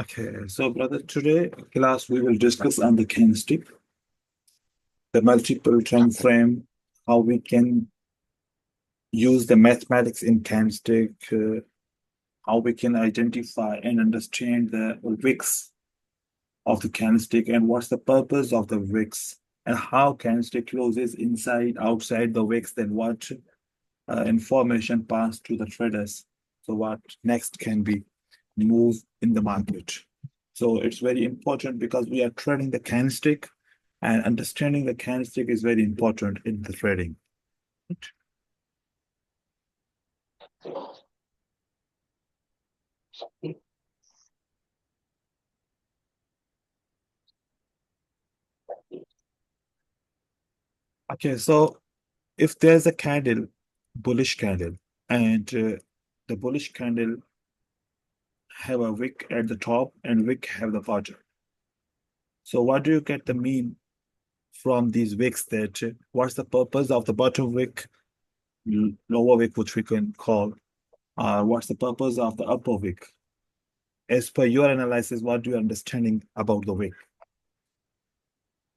Okay, so brother, today class we will discuss on the candlestick, the multiple time frame, how we can use the mathematics in candlestick, how we can identify and understand the wicks of the candlestick and what's the purpose of the wicks and how candlestick closes inside, outside the wicks, then what information passed to the traders. So what next can be move in the market. So it's very important because we are trading the candlestick and understanding the candlestick is very important in the trading. Okay, so if there's a candle, bullish candle, and the bullish candle have a wick at the top and wick have the bottom. So what do you get the mean from these wicks that what's the purpose of the bottom wick, lower wick, which we can call, what's the purpose of the upper wick? As per your analysis, what do you understanding about the wick?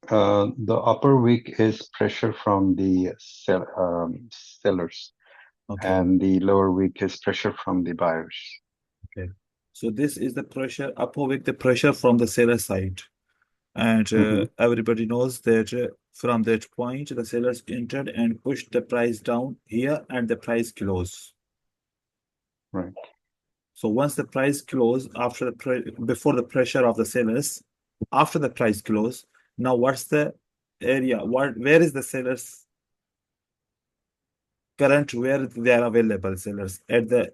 The upper wick is pressure from the sellers, Okay, and the lower wick is pressure from the buyers. okay. So this is the pressure, upper wick, the pressure from the seller side. And Hmm. everybody knows that from that point, the sellers entered and pushed the price down here and the price closed. Right. So once the price closed, after the before the pressure of the sellers, after the price close, now what's the area? Where is the sellers current where they are available sellers at the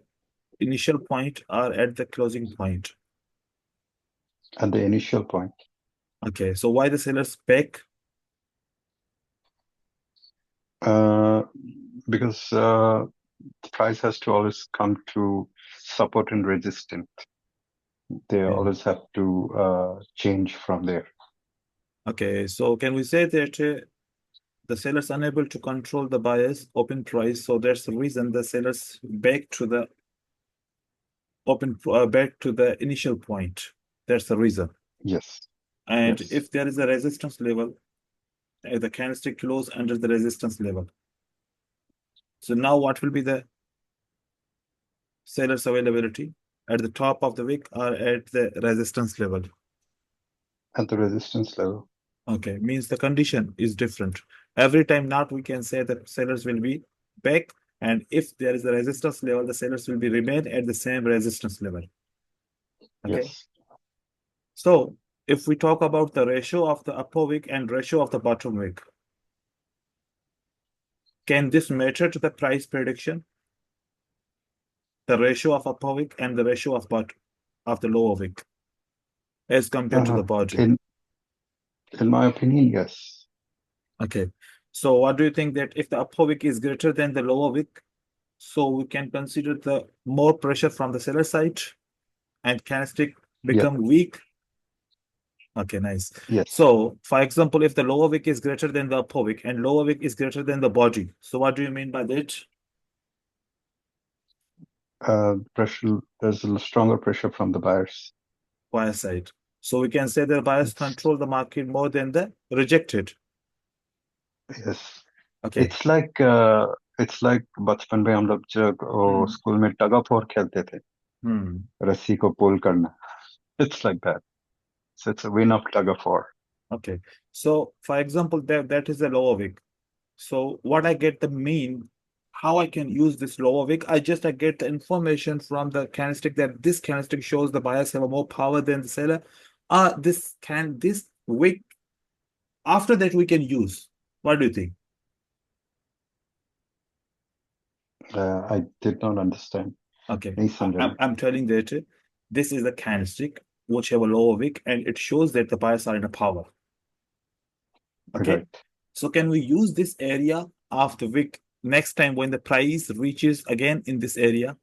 initial point or at the closing point? At the initial point, Okay, so why the sellers back? uh, because the price has to always come to support and resistance. They Okay. always have to change from there. Okay, so can we say that the sellers unable to control the buyer's open price, so that's the reason the sellers back to the back to the initial point. That's the reason. Yes, And yes. if there is a resistance level, the candlestick close under the resistance level. So now what will be the seller's availability at the top of the wick or at the resistance level? At the resistance level. Okay, means the condition is different. Every time not we can say that sellers will be back, and if there is a resistance level, the sellers will be remain at the same resistance level. Okay. Yes. So if we talk about the ratio of the upper wick and ratio of the bottom wick, can this matter to the price prediction? The ratio of upper wick and the ratio of the lower wick as compared to the bottom. In my opinion, yes. Okay. So what do you think that if the upper wick is greater than the lower wick, so we can consider the more pressure from the seller side and candlestick Yes. become weak? Okay, nice. Yes. So, for example, if the lower wick is greater than the upper wick and lower wick is greater than the body, so what do you mean by that? Pressure. There's a stronger pressure from the buyers. Buyer side. So we can say the buyers It's control the market more than the rejected. yes. Okay. It's like बचपन में हम लोग जब Hmm. School में tug of war खेलते थे Hmm. रस्सी को पुल करना. It's like that. So it's a win of tug of war. Okay. So, for example, that is a lower wick. So what I get the mean, how I can use this lower wick, I get the information from the candlestick that this candlestick shows the buyers have a more power than the seller. This wick after that we can use. What do you think? I did not understand. Okay, नहीं I, समझा I'm मैं. I'm telling that this is the candlestick which have a lower wick and it shows that the buyers are in a power. Okay, Right. so can we use this area of the wick next time when the price reaches again in this area?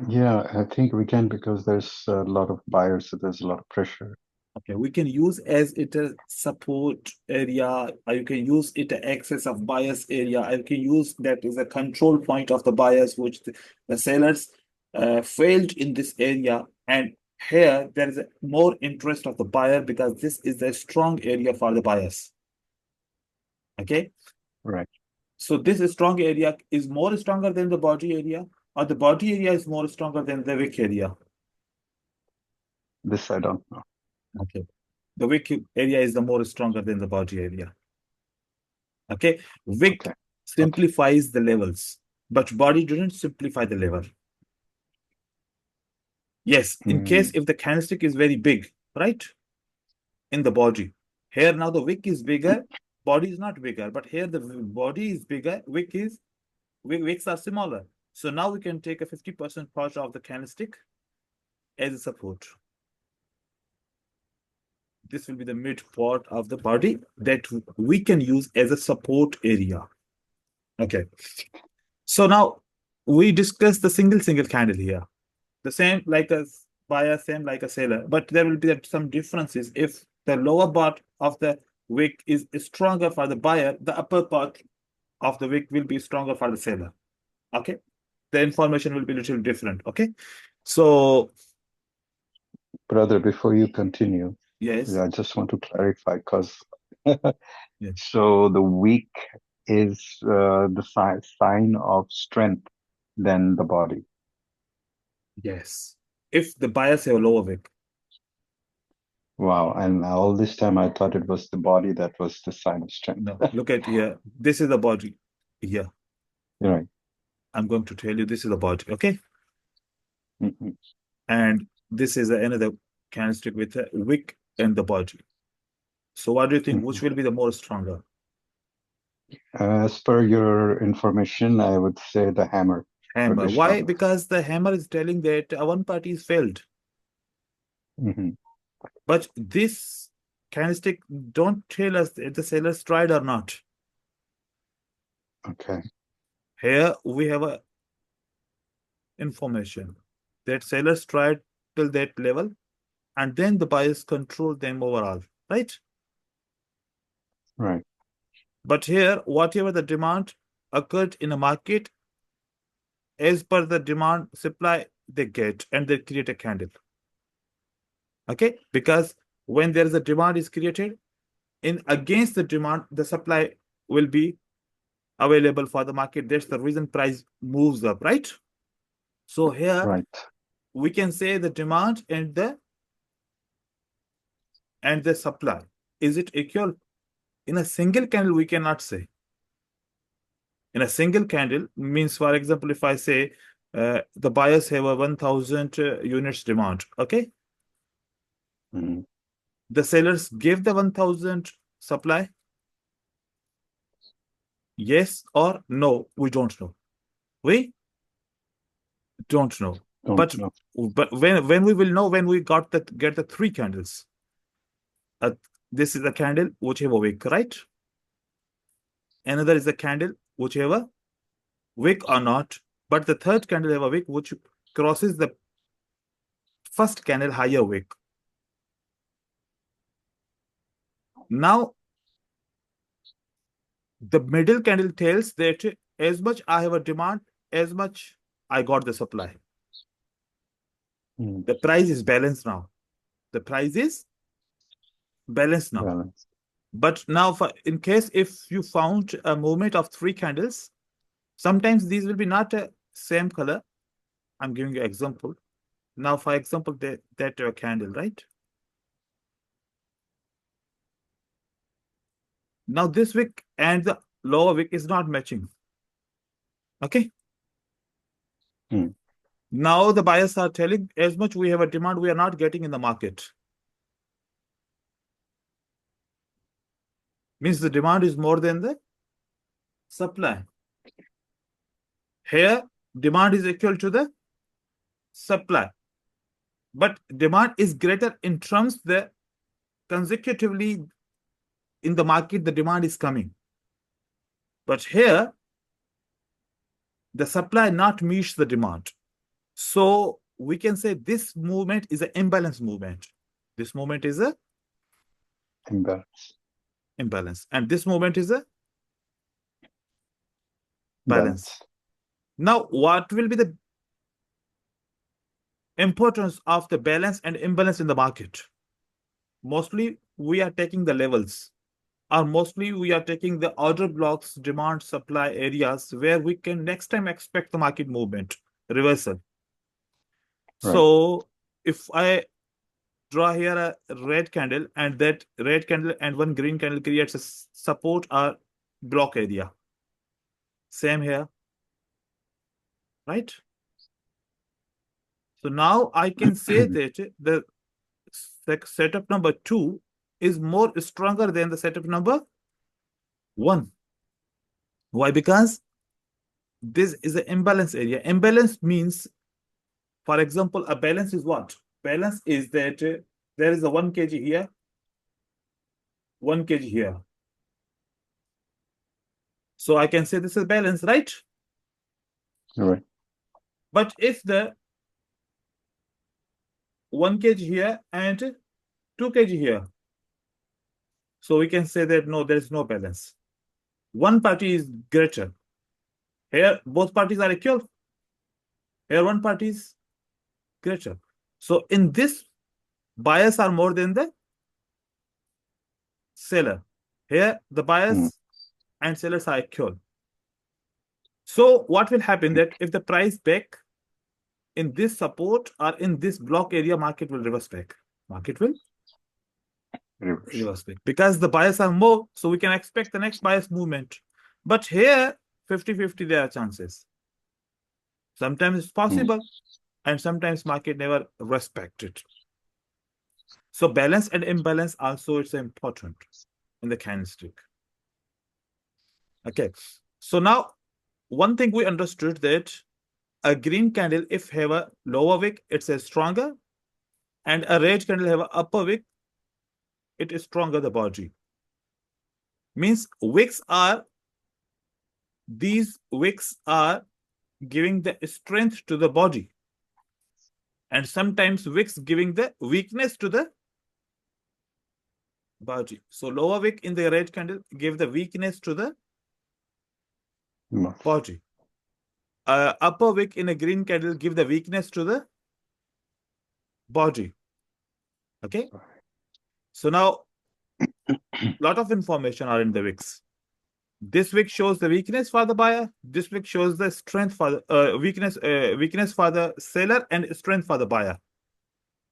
Yeah, I think we can because there's a lot of buyers, so there's a lot of pressure. Okay, we can use as it a support area, or you can use it a access of bias area, or you can use that as a control point of the buyers, which the sellers failed in this area, and here there is more interest of the buyer because this is a strong area for the buyers. Okay, Right. so this strong area is more stronger than the body area, or the body area is more stronger than the wick area. This I don't know. Okay, the wick area is the more stronger than the body area. Okay, wick Okay. simplifies the levels, but body didn't simplify the level. Yes, in case if the candlestick is very big, right? In the body. Here now the wick is bigger, body is not bigger, but here the body is bigger, wicks are smaller. So now we can take a 50% part of the candlestick as a support. This will be the mid part of the body that we can use as a support area. Okay. So now we discuss the single candle here. The same like a buyer, same like a seller, but there will be some differences. If the lower part of the wick is stronger for the buyer, the upper part of the wick will be stronger for the seller. Okay, the information will be a little different. Okay, so Brother, before you continue, yes, I just want to clarify because yes, so the wick is the sign of strength than the body. yes. If the buyers have a lower wick, Wow. And all this time I thought it was the body that was the sign of strength. no, look at here. This is the body. Here, Right. I'm going to tell you this is the body. Okay, Mhm. and this is another candlestick with a wick and the body. So what do you think? Which will be the more stronger? As per your information, I would say the hammer would Hammer. be Why? stronger. Because the hammer is telling that one party is failed. Mhm. But this candlestick don't tell us if the sellers tried or not. Okay. Here we have a information that sellers tried till that level, and then the buyers control them overall, right? Right. But here, whatever the demand occurred in a market, as per the demand supply they get, and they create a candle. Okay, because when there is a demand is created, in against the demand, the supply will be available for the market. That's the reason price moves up, right? So here Right. we can say the demand and the supply. Is it equal? In a single candle, we cannot say. In a single candle means, for example, if I say the buyers have a 1,000 units demand, okay? Mhm. The sellers give the 1,000 supply. Yes or no, we don't know. We don't know. Don't But know. when we will know, when we get the three candles. This is a candle which have a wick, right? Another is a candle which have a wick or not. But the third candle have a wick which crosses the first candle higher wick. Now, the middle candle tells that as much I have a demand, as much I got the supply. Mhm. The price is balanced now. The price is balanced now. Balance. But now, in case if you found a movement of three candles, sometimes these will be not a same color. I'm giving you an example. Now, for example, that candle, right? Now, this wick and the lower wick is not matching. Okay. Mm. Now, the buyers are telling as much we have a demand, we are not getting in the market. Means the demand is more than the supply. Here, demand is equal to the supply. But demand is greater in terms that consecutively in the market, the demand is coming. But here, the supply not meets the demand. So we can say this movement is an imbalance movement. This movement is a Imbalance. imbalance. And this movement is a balance. Balance. Now, what will be the importance of the balance and imbalance in the market. Mostly we are taking the levels, or mostly we are taking the order blocks, demand, supply areas where we can next time expect the market movement, reversal. Right. So if I draw here a red candle, and that red candle and one green candle creates a support or block area. Same here, right? So now I can say that the setup number 2 is more stronger than the setup number 1. Why? Because this is an imbalance area. Imbalance means, for example, a balance is what? Balance is that there is a 1 kg here, 1 kg here. So I can say this is balance, right? Right. But if the 1 kg here and 2 kg here, so we can say that no, there is no balance. One party is greater. Here, both parties are equal. Here, one party is greater. So in this, buyers are more than the seller. Here, the buyers and sellers are equal. So what will happen that if the price back in this support or in this block area, market will reverse back. Market will reverse back because the buyers are more, so we can expect the next buyer's movement. But here, 50-50 there are chances. Sometimes it's possible, and sometimes market never respect it. So balance and imbalance also is important in the candlestick. Okay, so now one thing we understood that a green candle, if have a lower wick, it's a stronger, and a red candle have a upper wick, it is stronger the body. Means wicks are, these wicks are giving the strength to the body, and sometimes wicks giving the weakness to the body. So lower wick in the red candle give the weakness to the body. Upper wick in a green candle give the weakness to the body. Okay. So now lot of information are in the wicks. This wick shows the weakness for the buyer. This wick shows the strength for the weakness for the seller and strength for the buyer.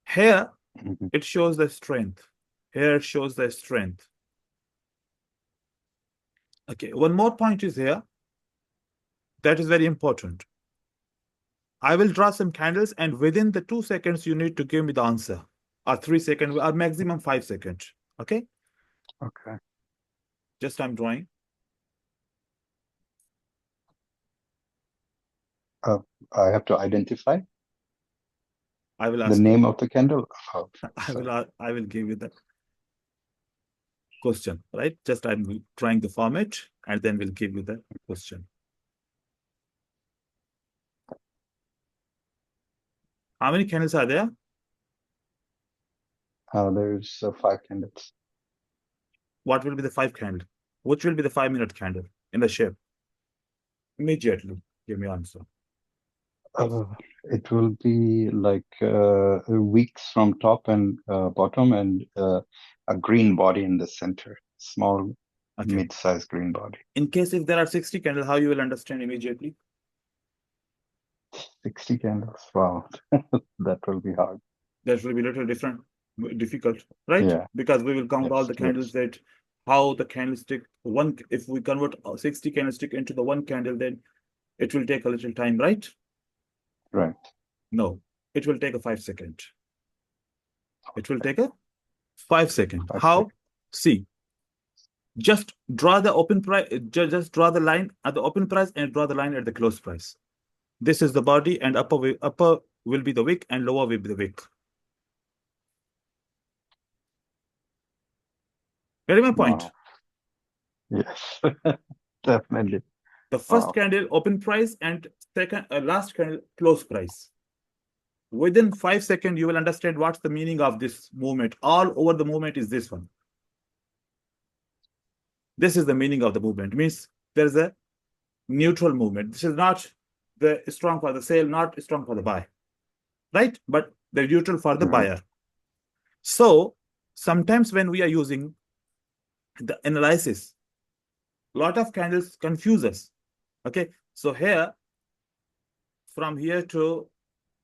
Here it shows the strength. Here it shows the strength. Okay, one more point is here. That is very important. I will draw some candles, and within the 2 seconds, you need to give me the answer, or 3 seconds, or maximum 5 seconds. Okay? Okay. Just I'm drawing. I have to identify I will the ask name you. of the candle. Oh, I will give you the question, right? Just I'm trying the format, and then we'll give you the question. How many candles are there? There's 5 candles. What will be the 5 candle? Which will be the 5-minute candle in the shape? Immediately, give me answer. It will be like weeks from top and bottom, and a green body in the center. Small, mid-sized green body. In case if there are 60 candles, how you will understand immediately? 60 candles. Wow, that will be hard. That will be a little difficult, right? Yeah. Because we will count Yes, all the candles that how the candlestick if we convert 60 candlestick into the one candle, then it will take a little time, right? Right. No, it will take a 5 second. It will take a 5 second. How? See, just draw the open price, just draw the line at the open price and draw the line at the close price. This is the body, and upper will be the wick and lower will be the wick. Get my point? Wow. Yes, definitely. The first candle open price and second last candle close price. Within 5 seconds, you will understand what's the meaning of this movement. All over the movement is this one. This is the meaning of the movement. It means there is a neutral movement. This is not the strong for the sale, not strong for the buy. right? But they're neutral for the Mhm. buyer. So sometimes when we are using the analysis, a lot of candles confuse us. Okay, so here, from here to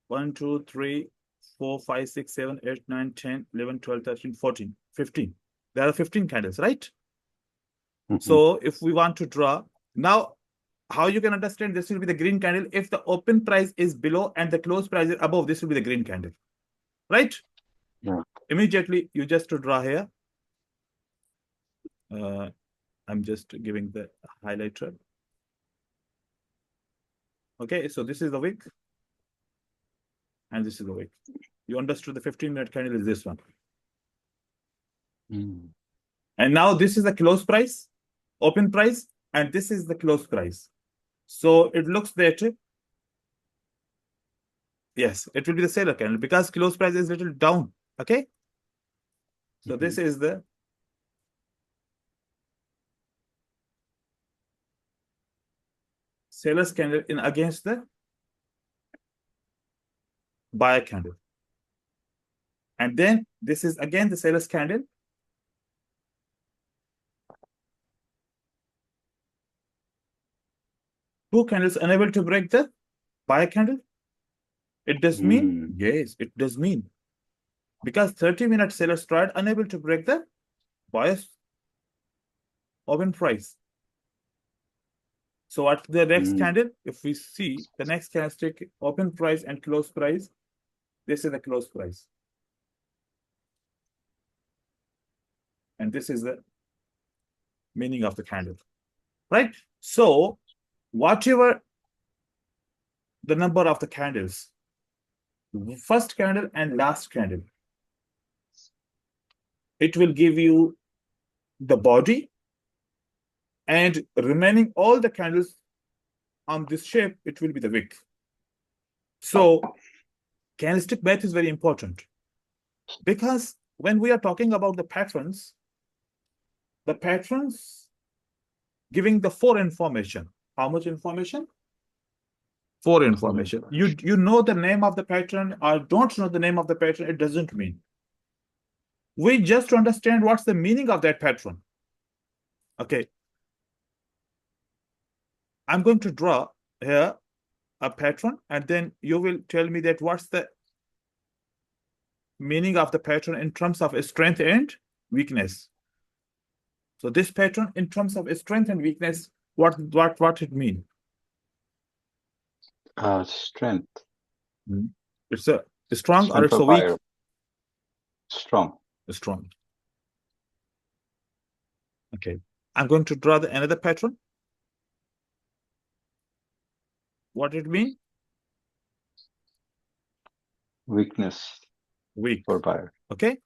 1, 2, 3, 4, 5, 6, 7, 8, 9, 10, 11, 12, 13, 14, 15. There are 15 candles, right? Mhm. So if we want to draw, now how you can understand this will be the green candle. If the open price is below and the close price is above, this will be the green candle, right? Yeah. Immediately you just to draw here. I'm just giving the highlighter. Okay, so this is the wick and this is the wick. You understood the 15-minute candle is this one. Mm. And now this is the close price, open price, and this is the close price. So it looks that, yes, it will be the seller candle because close price is little down. Okay. So this is the seller's candle in against the buyer candle. And then this is again the seller's candle. Two candles unable to break the buyer candle. It does mean, yes, it does mean. Because 30-minute sellers tried unable to break the buyer's open price. So at the next candle, if we see the next candlestick, open price and close price, this is the close price. And this is the meaning of the candle, right? So whatever the number of the candles, first candle and last candle, it will give you the body, and remaining all the candles on this shape, it will be the wick. So candlestick math is very important because when we are talking about the patterns giving the 4 information. How much information? 4 information. You know the name of the pattern or don't know the name of the pattern, it doesn't mean. We just understand what's the meaning of that pattern. Okay. I'm going to draw here a pattern, and then you will tell me that what's the meaning of the pattern in terms of strength and weakness. So this pattern in terms of strength and weakness, what it mean? Strength. It's a strong or Strength it's for a weak? buyer. Strong. Strong. Okay. I'm going to draw another pattern. What it mean? Weakness Weak. for buyer. Okay.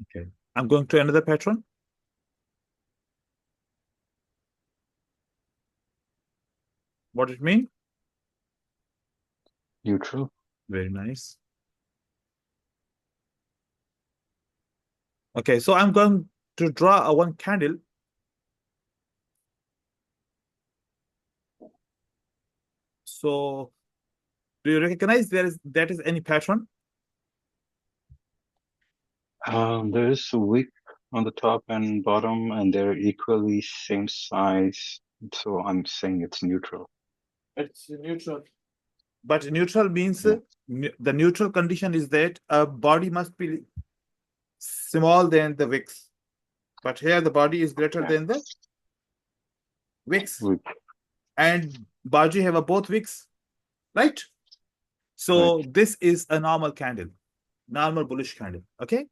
Okay. I'm going to another pattern. What it mean? Neutral. Very nice. Okay, so I'm going to draw a one candle. So do you recognize that is any pattern? There is a wick on the top and bottom, and they're equally same size. So I'm saying it's neutral. It's neutral. But neutral means Yeah. the neutral condition is that a body must be small than the wicks. But here the body is greater than the wicks. Wick. And Baji have a both wicks, right? So this is a normal candle, normal bullish candle. Okay.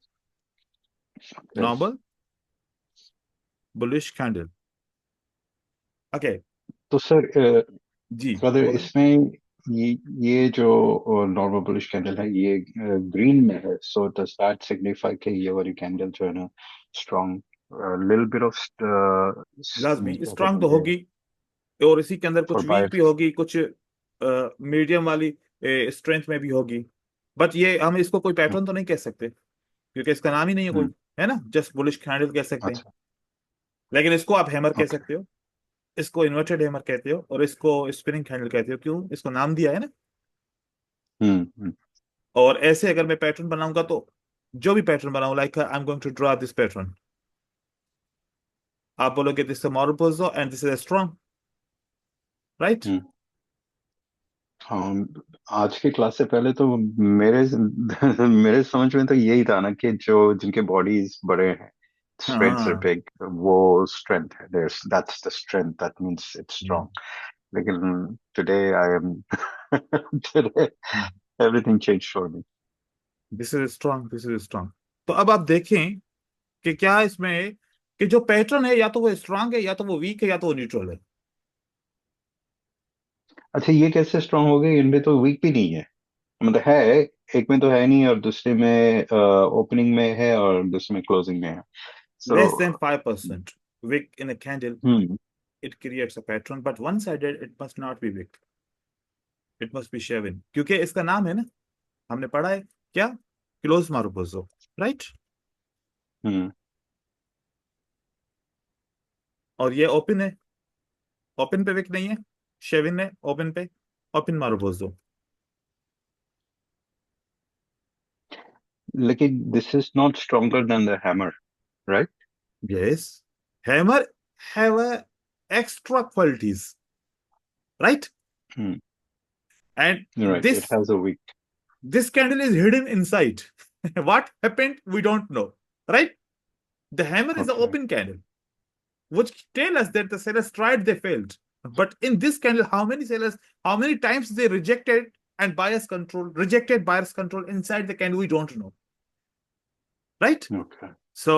Yes. Normal bullish candle. Okay. तो sir जी brother बोलो। इसमें ये जो normal bullish candle है ये green में है, so does that signify कि ये वाली candle जो है ना strong, little bit of लाजमी क्या स्ट्रांग कहते तो हैं होगी और इसी के अंदर for कुछ वीक buyer. भी होगी, कुछ मीडियम वाली स्ट्रेंथ में भी होगी। बट ये हम इसको कोई पैटर्न तो नहीं कह सकते क्योंकि इसका नाम ही नहीं है कोई, है ना, जस्ट बुलिश कैंडल कह सकते हैं। अच्छा लेकिन इसको आप हैमर कह okay सकते हो। इसको इन्वर्टेड हैमर कहते हो और इसको स्पिनिंग हैंडल कहते हो, क्यों इसको नाम दिया है ना। हम्म। और ऐसे अगर मैं पैटर्न बनाऊंगा तो जो भी पैटर्न बनाऊं, like I am going to draw this pattern, आप बोलोगे this is marubozu and this is strong, right. Hmm. हाँ, आज की क्लास से पहले तो मेरे मेरे समझ में तो यही था ना कि जो जिनके बॉडीज बड़े हैं, स्ट्रेंथ्स आर हाँ। बिग, वो स्ट्रेंथ है, there's that's the strength that means it's strong. लेकिन today I am today everything changed for me. This is strong, this is strong. तो अब आप देखें कि क्या इसमें कि जो पैटर्न है या तो वो स्ट्रांग है या तो वो वीक है या तो वो न्यूट्रल है। अच्छा, ये कैसे स्ट्रांग हो गए? इनमें तो वीक भी नहीं है, मतलब है, एक में तो है नहीं और दूसरे में ओपनिंग में है और दूसरे में क्लोजिंग में है, सो Less than 5% wick in a candle, hmm it creates a pattern, but one-sided it must not be wick, it must be shaven, क्योंकि इसका नाम है ना, हमने पढ़ा है क्या, क्लोज मारुपोजो, राइट। हम्म। और ये ओपन है, ओपन पे विक नहीं है, शेविन है ओपन पे, ओपन मारुपोजो। लेकिन this is not stronger than the hammer, right? Yes, hammer have extra qualities, right? Hmm. And right, it this has a weak. this candle is hidden inside. What happened we don't know, right? The hammer is an okay. open candle, which tell us that the sellers tried, they failed. But in this candle, how many sellers, how many times they rejected and rejected buyer's control inside the candle, we don't know, right? Okay. So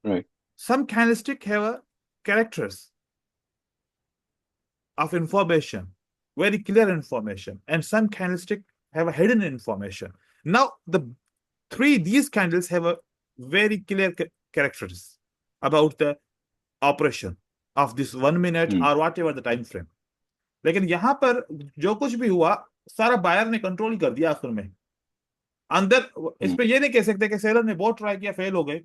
right. some candlestick have characters of information, very clear information, and some candlestick have a hidden information. Now these candles have a very clear characters about the operation of this 1 minute hmm or whatever the time frame. लेकिन यहां पर जो कुछ भी हुआ सारा buyer ने control कर दिया आखिर में। अंदर इस हम्म पे ये नहीं कह सकते कि सेलर ने बहुत ट्राई किया फेल हो गए,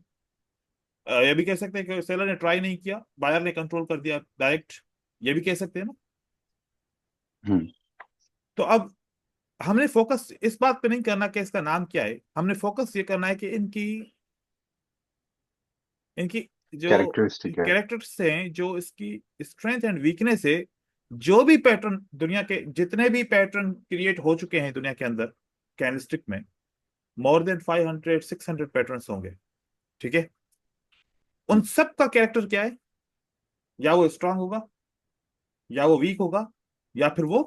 ये भी कह सकते हैं कि सेलर ने ट्राई नहीं किया बायर ने कंट्रोल कर दिया डायरेक्ट, ये भी कह सकते हैं ना। हम्म। तो अब हमने फोकस इस बात पे नहीं करना कि इसका नाम क्या है, हमने फोकस ये करना है कि इनकी इनकी जो कैरेक्टरिस्टिक है। कैरेक्टर्स हैं, जो इसकी स्ट्रेंथ एंड वीकनेस है, जो भी पैटर्न दुनिया के जितने भी पैटर्न क्रिएट हो चुके हैं दुनिया के अंदर कैंडलस्टिक में, मोर देन 500 600 पैटर्न्स होंगे, ठीक है। उन सब का कैरेक्टर क्या है, या वो स्ट्रांग होगा या वो वीक होगा या फिर वो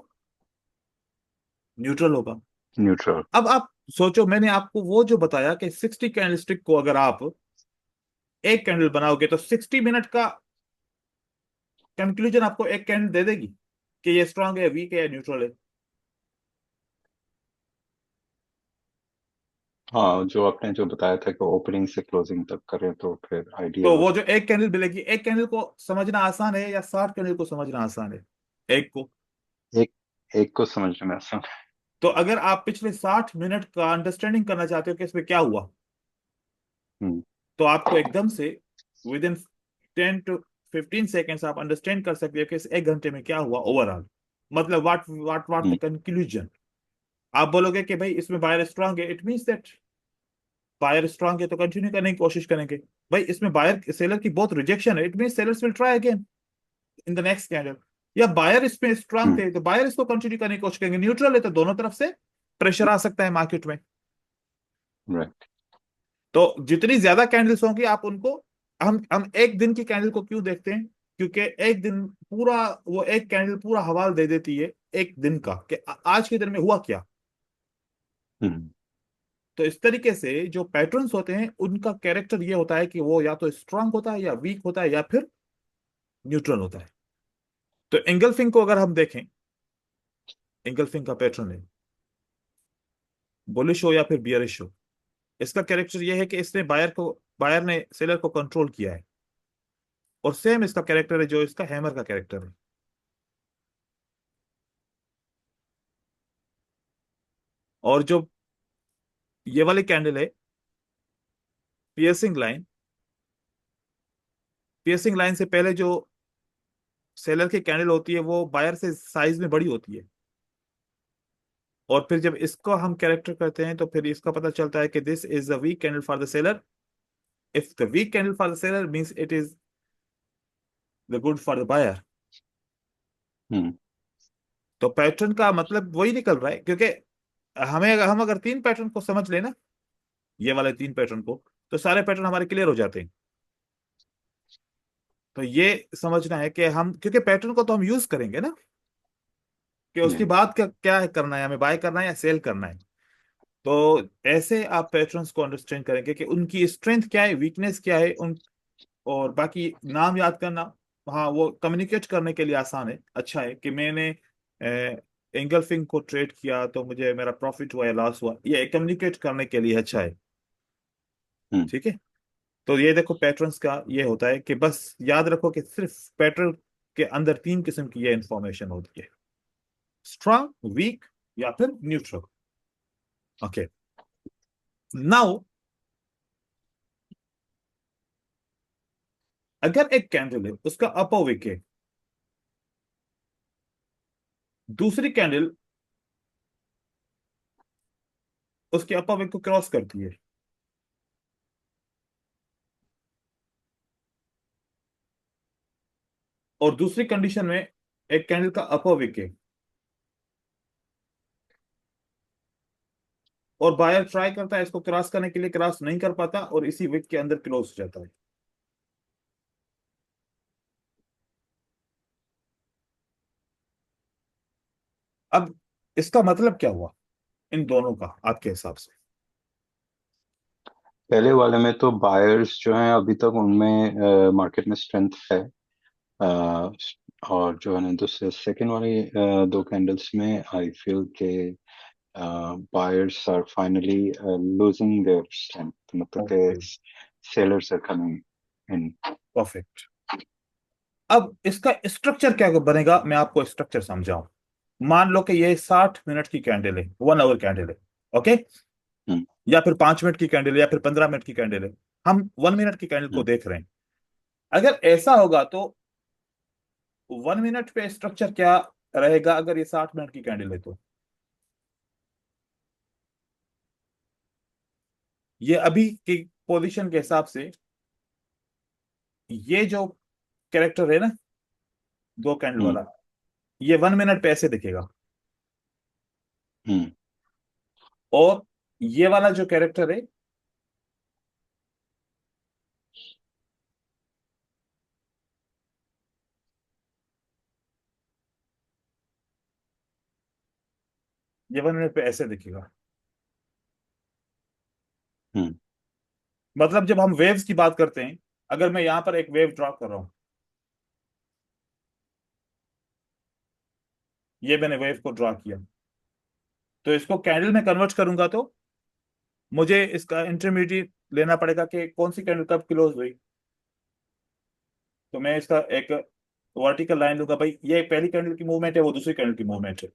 न्यूट्रल होगा। न्यूट्रल। अब आप सोचो, मैंने आपको वो जो बताया कि 60 कैंडलस्टिक को अगर आप एक कैंडल बनाओगे तो 60 मिनट का कंक्लूजन आपको एक कैंडल दे देगी कि ये स्ट्रांग है, वीक है या न्यूट्रल है। हाँ, जो आपने जो बताया था कि ओपनिंग से क्लोजिंग तक करें तो फिर आइडिया तो हो वो जो जाए। एक कैंडल मिलेगी, एक कैंडल को समझना आसान है या 60 कैंडल को समझना आसान है, एक को। एक एक को समझने में आसान। तो अगर आप पिछले 60 मिनट का अंडरस्टैंडिंग करना चाहते हो कि इसमें क्या हुआ, हम्म तो आपको एकदम से विद इन 10 to 15 सेकेंड्स आप अंडरस्टैंड कर सकते हो कि इस 1 घंटे में क्या हुआ ओवरऑल, मतलब व्हाट द हम्म कंक्लूजन। आप बोलोगे कि भाई इसमें बायर स्ट्रांग है, it means that buyer strong है तो कंटिन्यू करने की कोशिश करेंगे। भाई इसमें बायर सेलर की बहुत रिजेक्शन है, it means sellers will try again in the next candle. या बायर इसमें स्ट्रांग हम्म। थे तो बायर इसको कंटिन्यू करने की कोशिश करेंगे, न्यूट्रल है तो दोनों तरफ से प्रेशर आ सकता है मार्केट में। राइट। तो जितनी ज्यादा कैंडल्स होंगी आप उनको, हम एक दिन की कैंडल को क्यों देखते हैं, क्योंकि एक दिन पूरा, वो एक कैंडल पूरा हवाल दे देती है एक दिन का कि आज के दिन में हुआ क्या। हम्म तो इस तरीके से जो पैटर्न्स होते हैं उनका कैरेक्टर ये होता है कि वो या तो स्ट्रांग होता है या वीक होता है या फिर न्यूट्रल होता है। तो एंगल्फिंग को अगर हम देखें, एंगल्फिंग का पैटर्न है बुलिश हो या फिर बियरिश हो, इसका कैरेक्टर ये है कि इसने बायर ने सेलर को कंट्रोल किया है। और सेम इसका कैरेक्टर है जो इसका हैमर का कैरेक्टर है। और जो ये वाली कैंडल है पियर्सिंग लाइन, पियर्सिंग लाइन से पहले जो सेलर की कैंडल होती है वो बायर से साइज में बड़ी होती है, और फिर जब इसको हम कैरेक्टर करते हैं तो फिर इसका पता चलता है कि this is the weak candle for the seller. If the weak candle for the seller means it is the good for the buyer. Hmm. तो पैटर्न का मतलब वही निकल रहा है, क्योंकि हम अगर तीन पैटर्न को समझ लेना, ये वाले तीन पैटर्न को, तो सारे पैटर्न हमारे क्लियर हो जाते हैं। तो ये समझना है कि हम, क्योंकि पैटर्न को तो हम यूज करेंगे ना, कि उसके जी। बाद क्या क्या है करना है, हमें बाय करना है या सेल करना है। तो ऐसे आप पैटर्न्स को अंडरस्टैंड करेंगे कि उनकी स्ट्रेंथ क्या है, वीकनेस क्या है उन, और बाकी नाम याद करना, हाँ वो कम्युनिकेट करने के लिए आसान है। अच्छा है कि मैंने एंगल्फिंग को ट्रेड किया तो मुझे मेरा प्रॉफिट हुआ या लॉस हुआ, ये कम्युनिकेट करने के लिए अच्छा है। हम्म। ठीक है। तो ये देखो पैटर्न्स का ये होता है कि बस याद रखो कि सिर्फ पैटर्न के अंदर तीन किस्म की ये इंफॉर्मेशन होती है, स्ट्रांग, वीक, या फिर न्यूट्रल। ओके, नाउ अगर एक कैंडल है उसका अपर विक है, दूसरी कैंडल उसके अपर विक को क्रॉस करती है, और दूसरी कंडीशन में एक कैंडल का अपर विक है, और बायर ट्राई करता है इसको क्रॉस करने के लिए, क्रॉस नहीं कर पाता और इसी विक के अंदर क्लोज हो जाता है। अब इसका मतलब क्या हुआ इन दोनों का आपके हिसाब से? पहले वाले में तो बायर्स जो हैं अभी तक उनमें मार्केट में स्ट्रेंथ है। अ, और जो है ना दूसरे सेकंड वाली दो कैंडल्स में आई फील के buyers are finally losing their strength, मतलब ओके, के sellers are coming in. Perfect. अब इसका स्ट्रक्चर क्या बनेगा, मैं आपको स्ट्रक्चर समझाऊं। मान लो कि ये 60 मिनट की कैंडल है, 1 आवर कैंडल है। ओके, हम्म। या फिर 5 मिनट की कैंडल है, या फिर 15 मिनट की कैंडल है। हम 1 मिनट की कैंडल को हम्म। देख रहे हैं। अगर ऐसा होगा तो 1 मिनट पे स्ट्रक्चर क्या रहेगा, अगर ये 60 मिनट की कैंडल है तो ये अभी की पोजीशन के हिसाब से ये जो कैरेक्टर है ना, दो कैंडल हम्म। वाला, ये 1 मिनट पे ऐसे दिखेगा। हम्म। और ये वाला जो कैरेक्टर है, ये 1 मिनट पे ऐसे दिखेगा। हम्म। मतलब जब हम वेव्स की बात करते हैं, अगर मैं यहां पर एक वेव ड्रॉ कर रहा हूं, ये मैंने वेव को ड्रॉ किया, तो इसको कैंडल में कन्वर्ट करूंगा तो मुझे इसका इंटरमीडिएट लेना पड़ेगा कि कौन सी कैंडल कब क्लोज हुई। तो मैं इसका एक वर्टिकल लाइन लूंगा, भाई ये पहली कैंडल की मूवमेंट है, वो दूसरी कैंडल की मूवमेंट है।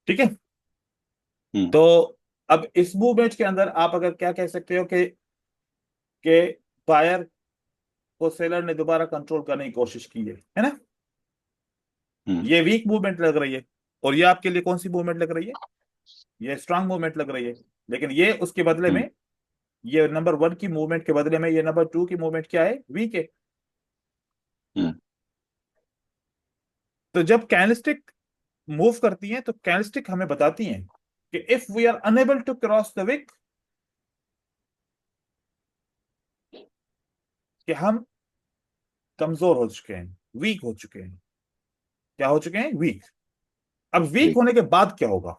ठीक है। हम्म। तो अब इस मूवमेंट के अंदर आप अगर क्या कह सकते हो कि बायर को सेलर ने दोबारा कंट्रोल करने की कोशिश की है ना? हम्म। ये वीक मूवमेंट लग रही है, और ये आपके लिए कौन सी मूवमेंट लग रही है? ये स्ट्रांग मूवमेंट लग रही है। लेकिन ये उसके बदले हम्म। में, ये नंबर 1 की मूवमेंट के बदले में ये नंबर 2 की मूवमेंट क्या है, वीक है। हम्म। तो जब कैंडलस्टिक मूव करती हैं तो कैंडलस्टिक हमें बताती हैं कि if we are unable to cross the wick, कि हम कमजोर हो चुके हैं, वीक हो चुके हैं। क्या हो चुके हैं? वीक। अब वीक वीक। होने के बाद क्या होगा,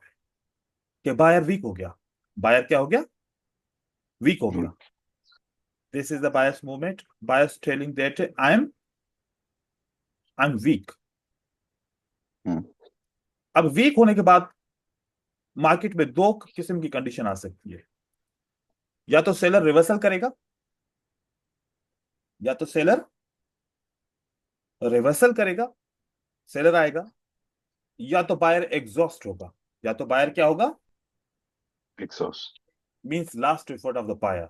कि बायर वीक हो गया। बायर क्या हो गया? वीक हो गया। Weak. This is the buyers movement, buyers telling that I am weak. Hmm. अब वीक होने के बाद मार्केट में दो किस्म की कंडीशन आ सकती है। या तो सेलर रिवर्सल करेगा, या तो सेलर रिवर्सल करेगा, सेलर आएगा, या तो बायर एग्जॉस्ट होगा। या तो बायर क्या होगा? Exhaust. Means last effort of the buyer.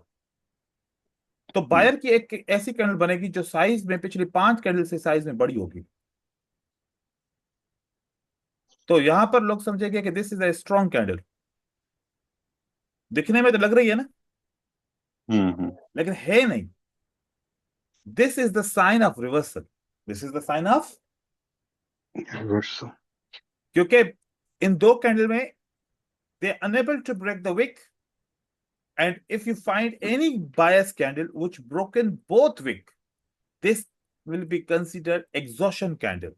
तो हम्म। बायर की एक ऐसी कैंडल बनेगी जो साइज में पिछली 5 कैंडल से साइज में बड़ी होगी। तो यहां पर लोग समझेंगे कि this is a strong candle, दिखने में तो लग रही है ना, हम्म। लेकिन है नहीं। This is the sign of reversal, this is the sign of, reversal. क्योंकि इन दो कैंडल में they unable to break the wick, and if you find any bias candle which broken both wick, this will be considered exhaustion candle।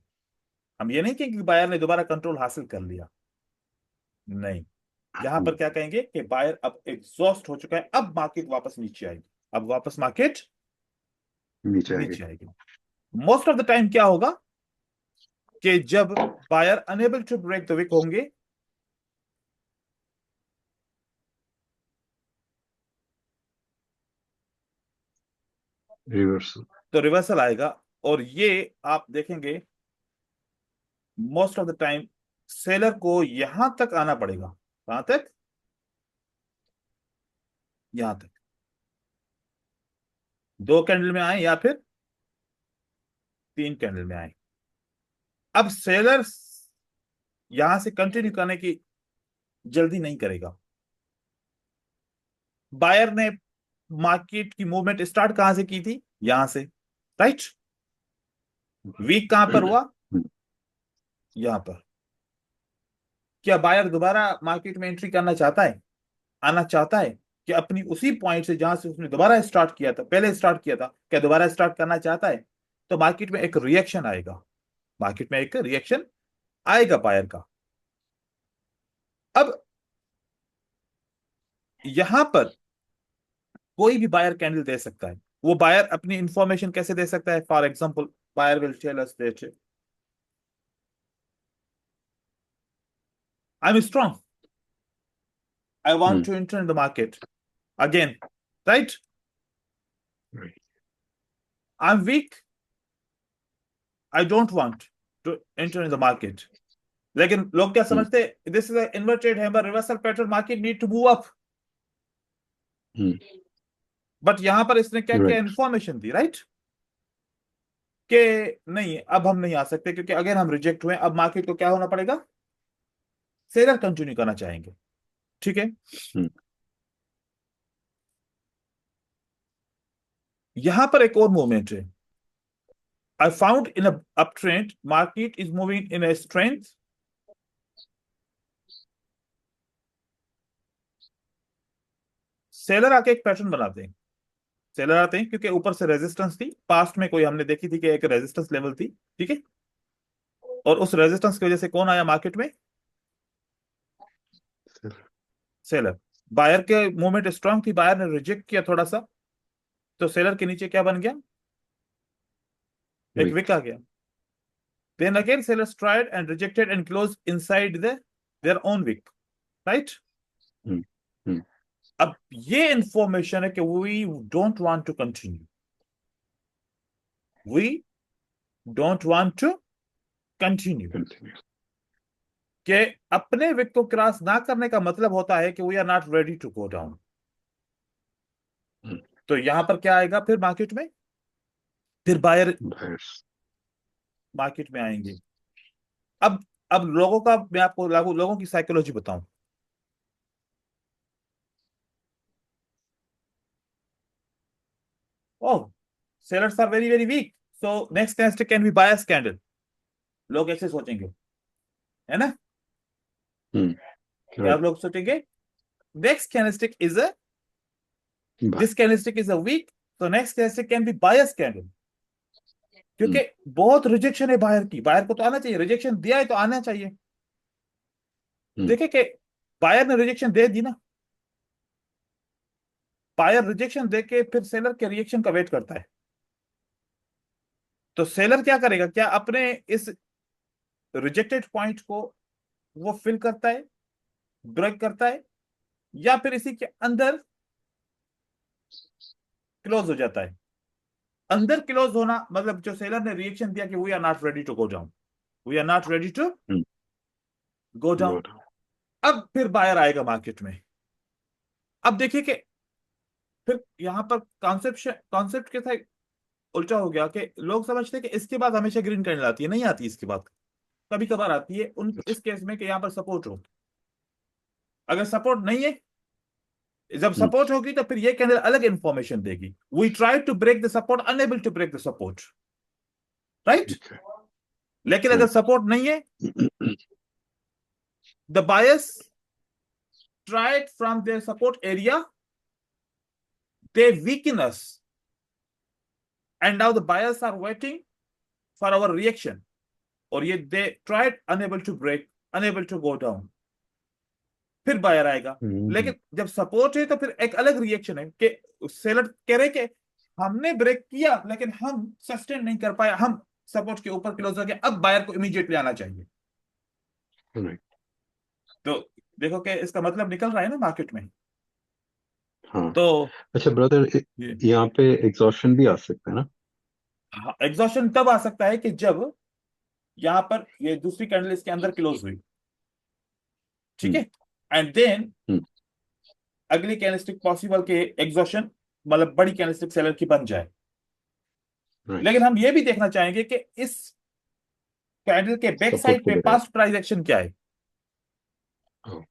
हम ये नहीं कहेंगे कि buyer ने दोबारा कंट्रोल हासिल कर लिया, नहीं, यहां पर क्या कहेंगे कि बायर अब एग्जॉस्ट हो चुका है, अब मार्केट वापस नीचे आएगी, अब वापस मार्केट नीचे आएगी। नीचे आएगी। मोस्ट ऑफ द टाइम क्या होगा कि जब buyer unable to break the wick होंगे, रिवर्सल। तो रिवर्सल आएगा, और ये आप देखेंगे most of the time seller को यहां तक आना पड़ेगा। कहां तक? यहां तक, दो कैंडल में आए या फिर तीन कैंडल में आए। अब सेलर यहां से कंटिन्यू करने की जल्दी नहीं करेगा। बायर ने मार्केट की मूवमेंट स्टार्ट कहां से की थी? यहां से, राइट। वीक कहां पर हुआ? यहां पर। क्या बायर दोबारा मार्केट में एंट्री करना चाहता है, आना चाहता है कि अपनी उसी पॉइंट से जहां से उसने दोबारा स्टार्ट किया था, पहले स्टार्ट किया था, क्या दोबारा स्टार्ट करना चाहता है? तो मार्केट में एक रिएक्शन आएगा, मार्केट में एक रिएक्शन आएगा बायर का। अब यहां पर कोई भी बायर कैंडल दे सकता है। वो बायर अपनी इंफॉर्मेशन कैसे दे सकता है? For example, buyer will tell us that I am strong, I want to enter in the market again, right. I am weak, I don't want to enter in the market. लेकिन लोग क्या समझते हैं? This is a inverted hammer reversal pattern, market need to move up. But यहां पर इसने क्या किया? राइट। इंफॉर्मेशन दी, राइट, कि नहीं अब हम नहीं आ सकते, क्योंकि अगर हम रिजेक्ट हुए, अब मार्केट को क्या होना पड़ेगा? सेलर कंटिन्यू करना चाहेंगे, ठीक है। यहां पर एक और मूवमेंट है। I found in up trend market is moving in a strength, seller आके एक पैटर्न बनाते हैं। सेलर आते हैं क्योंकि ऊपर से रेजिस्टेंस थी, पास्ट में कोई हमने देखी थी कि एक रेजिस्टेंस लेवल थी, ठीक है। और उस रेजिस्टेंस की वजह से कौन आया मार्केट में? सेलर। बायर के मूवमेंट स्ट्रांग थी, बायर ने रिजेक्ट किया थोड़ा सा, तो सेलर के नीचे क्या बन गया? एक विक आ गया। Then again sellers tried and rejected and close inside their own wick, right. अब ये इंफॉर्मेशन है कि we don't want to continue, we don't want to continue. कि अपने विक को क्रॉस ना करने का मतलब होता है कि we are not ready to go down. तो यहां पर क्या आएगा फिर मार्केट में? फिर बायर मार्केट में आएंगे। अब लोगों का, मैं आपको लोगों की साइकोलॉजी बताऊं। Oh, sellers are very very weak, so next candle can be buyers candle. लोग ऐसे सोचेंगे, है ना। क्या राइट। लोग सोचेंगे? Next candlestick is a, this candlestick is a weak, तो next candlestick can be buyers candle. क्योंकि बहुत रिजेक्शन है बायर की, बायर को तो आना चाहिए, रिजेक्शन दिया है तो आना चाहिए। देखिए कि बायर ने रिजेक्शन दे दी ना, बायर रिजेक्शन दे के फिर सेलर के रिएक्शन का वेट करता है। तो सेलर क्या करेगा? क्या अपने इस रिजेक्टेड पॉइंट को वो फिल करता है, ब्रेक करता है, या फिर इसी के अंदर क्लोज हो जाता है? अंदर क्लोज होना मतलब जो सेलर ने रिएक्शन दिया कि we are not ready to go down, we are not ready to go down. अब फिर बायर आएगा मार्केट में। अब देखिए कि फिर यहां पर कॉन्सेप्ट कॉन्सेप्ट के उल्टा हो गया कि लोग समझते हैं कि इसके बाद हमेशा ग्रीन कैंडल आती है, नहीं आती इसके बाद। कभी कभार आती है उन इस केस में कि यहाँ पर सपोर्ट हो। अगर सपोर्ट नहीं है, जब हम्म, सपोर्ट होगी तो फिर ये कैंडल अलग इंफॉर्मेशन देगी, we try to break the support, unable to break the support, right. ठीक है। लेकिन अगर हाँ। सपोर्ट नहीं है, the buyers tried from their support area, they weaken us, and now the buyers are waiting for our reaction, और ये they tried, unable to break, unable to go down, फिर बायर आएगा। हम्म, लेकिन जब सपोर्ट है तो फिर एक अलग रिएक्शन है कि सेलर कह रहे कि हमने ब्रेक किया लेकिन हम सस्टेन नहीं कर पाए, हम सपोर्ट के ऊपर क्लोज हो गए, अब बायर को इमीडिएटली आना चाहिए। राइट। तो देखो कि इसका मतलब निकल रहा है ना मार्केट में। हाँ। तो अच्छा ब्रदर, ये यहाँ पे एग्जॉशन भी आ सकता है ना? एग्जॉशन तब आ सकता है कि जब यहां पर ये दूसरी कैंडल इसके अंदर क्लोज हुई, ठीक हम्म, है, एंड देन हम्म, अगली कैंडलस्टिक पॉसिबल के एग्जॉशन, मतलब बड़ी कैंडलस्टिक सेलर की बन जाए। राइट। लेकिन हम ये भी देखना चाहेंगे कि इस कैंडल के बैक सपोर्ट साइड के पे बगैर। पास्ट प्राइस एक्शन क्या है। हाँ।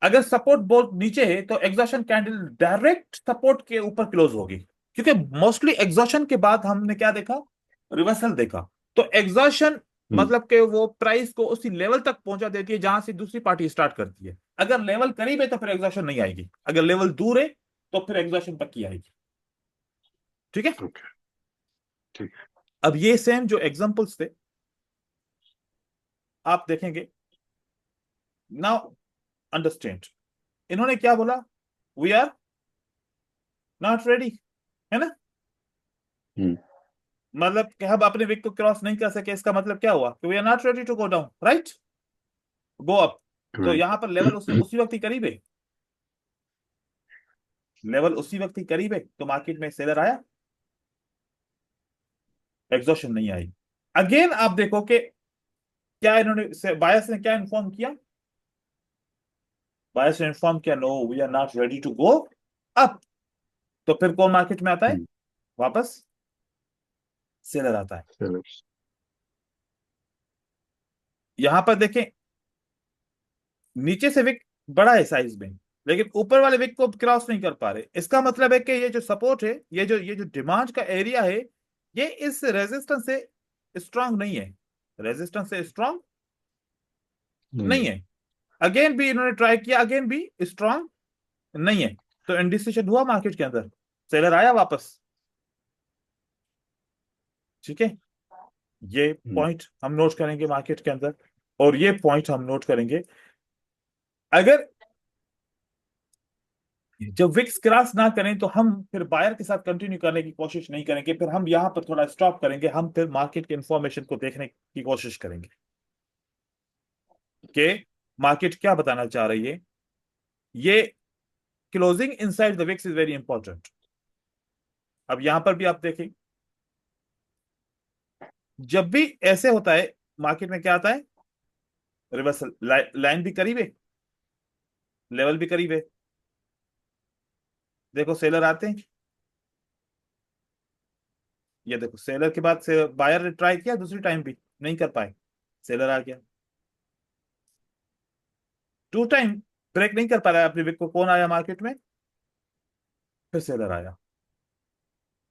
अगर सपोर्ट बहुत नीचे है तो एग्जॉशन कैंडल डायरेक्ट सपोर्ट के ऊपर क्लोज होगी, क्योंकि मोस्टली एग्जॉशन के बाद हमने क्या देखा, रिवर्सल देखा। तो एग्जॉशन हम्म, मतलब कि वो प्राइस को उसी लेवल तक पहुंचा देती है जहां से दूसरी पार्टी स्टार्ट करती है। अगर लेवल करीब है तो फिर एग्जॉशन नहीं आएगी, अगर लेवल दूर है तो फिर एग्जॉशन पक्की आएगी, ठीक है। ओके। ठीक है। अब ये सेम जो एग्जांपल्स थे आप देखेंगे, नाउ अंडरस्टैंड, इन्होंने क्या बोला, वी आर नॉट रेडी, है ना। हम्म, मतलब कि हम अपने विक को क्रॉस नहीं कर सके, इसका मतलब क्या हुआ कि we are not ready to go down, right, go up. तो राइट। यहां पर लेवल उसी वक्त ही करीब है, लेवल उसी वक्त ही करीब है, तो मार्केट में सेलर आया, एग्जॉशन नहीं आई। अगेन आप देखो कि क्या इन्होंने बायर्स ने क्या इन्फॉर्म किया, बायर्स ने इन्फॉर्म किया no we are not ready to go up. तो फिर कौन मार्केट में आता है, हम्म, वापस सेलर आता है। चलो। यहां पर देखें, नीचे से विक बड़ा है साइज में, लेकिन ऊपर वाले विक को क्रॉस नहीं कर पा रहे। इसका मतलब है कि ये जो सपोर्ट है, ये जो डिमांड का एरिया है, ये इस रेजिस्टेंस से स्ट्रांग नहीं है, रेजिस्टेंस से स्ट्रांग नहीं नहीं है। है। अगेन भी इन्होंने ट्राई किया, अगेन भी स्ट्रांग नहीं है। तो इंडिसिशन हुआ मार्केट के अंदर, सेलर आया वापस, ठीक है। ये हम्म, पॉइंट हम नोट करेंगे मार्केट के अंदर, और ये पॉइंट हम नोट करेंगे, अगर जब विक्स क्रॉस ना करें तो हम फिर बायर के साथ कंटिन्यू करने की कोशिश नहीं करेंगे, फिर हम यहां पर थोड़ा स्टॉप करेंगे, हम फिर मार्केट के इंफॉर्मेशन को देखने की कोशिश करेंगे कि मार्केट क्या बताना चाह रही है। ये closing inside the wicks is very important. अब यहां पर भी आप देखें, जब भी ऐसे होता है मार्केट में क्या आता है, रिवर्सल, लाइन भी करीब है, लेवल भी करीब है। देखो सेलर आते हैं, ये देखो सेलर के बाद से बायर ने ट्राई किया दूसरी टाइम भी नहीं कर पाए, सेलर आ गया, टू टाइम ब्रेक नहीं कर पा रहा है अपने विक को, कौन आया मार्केट में, फिर सेलर आया।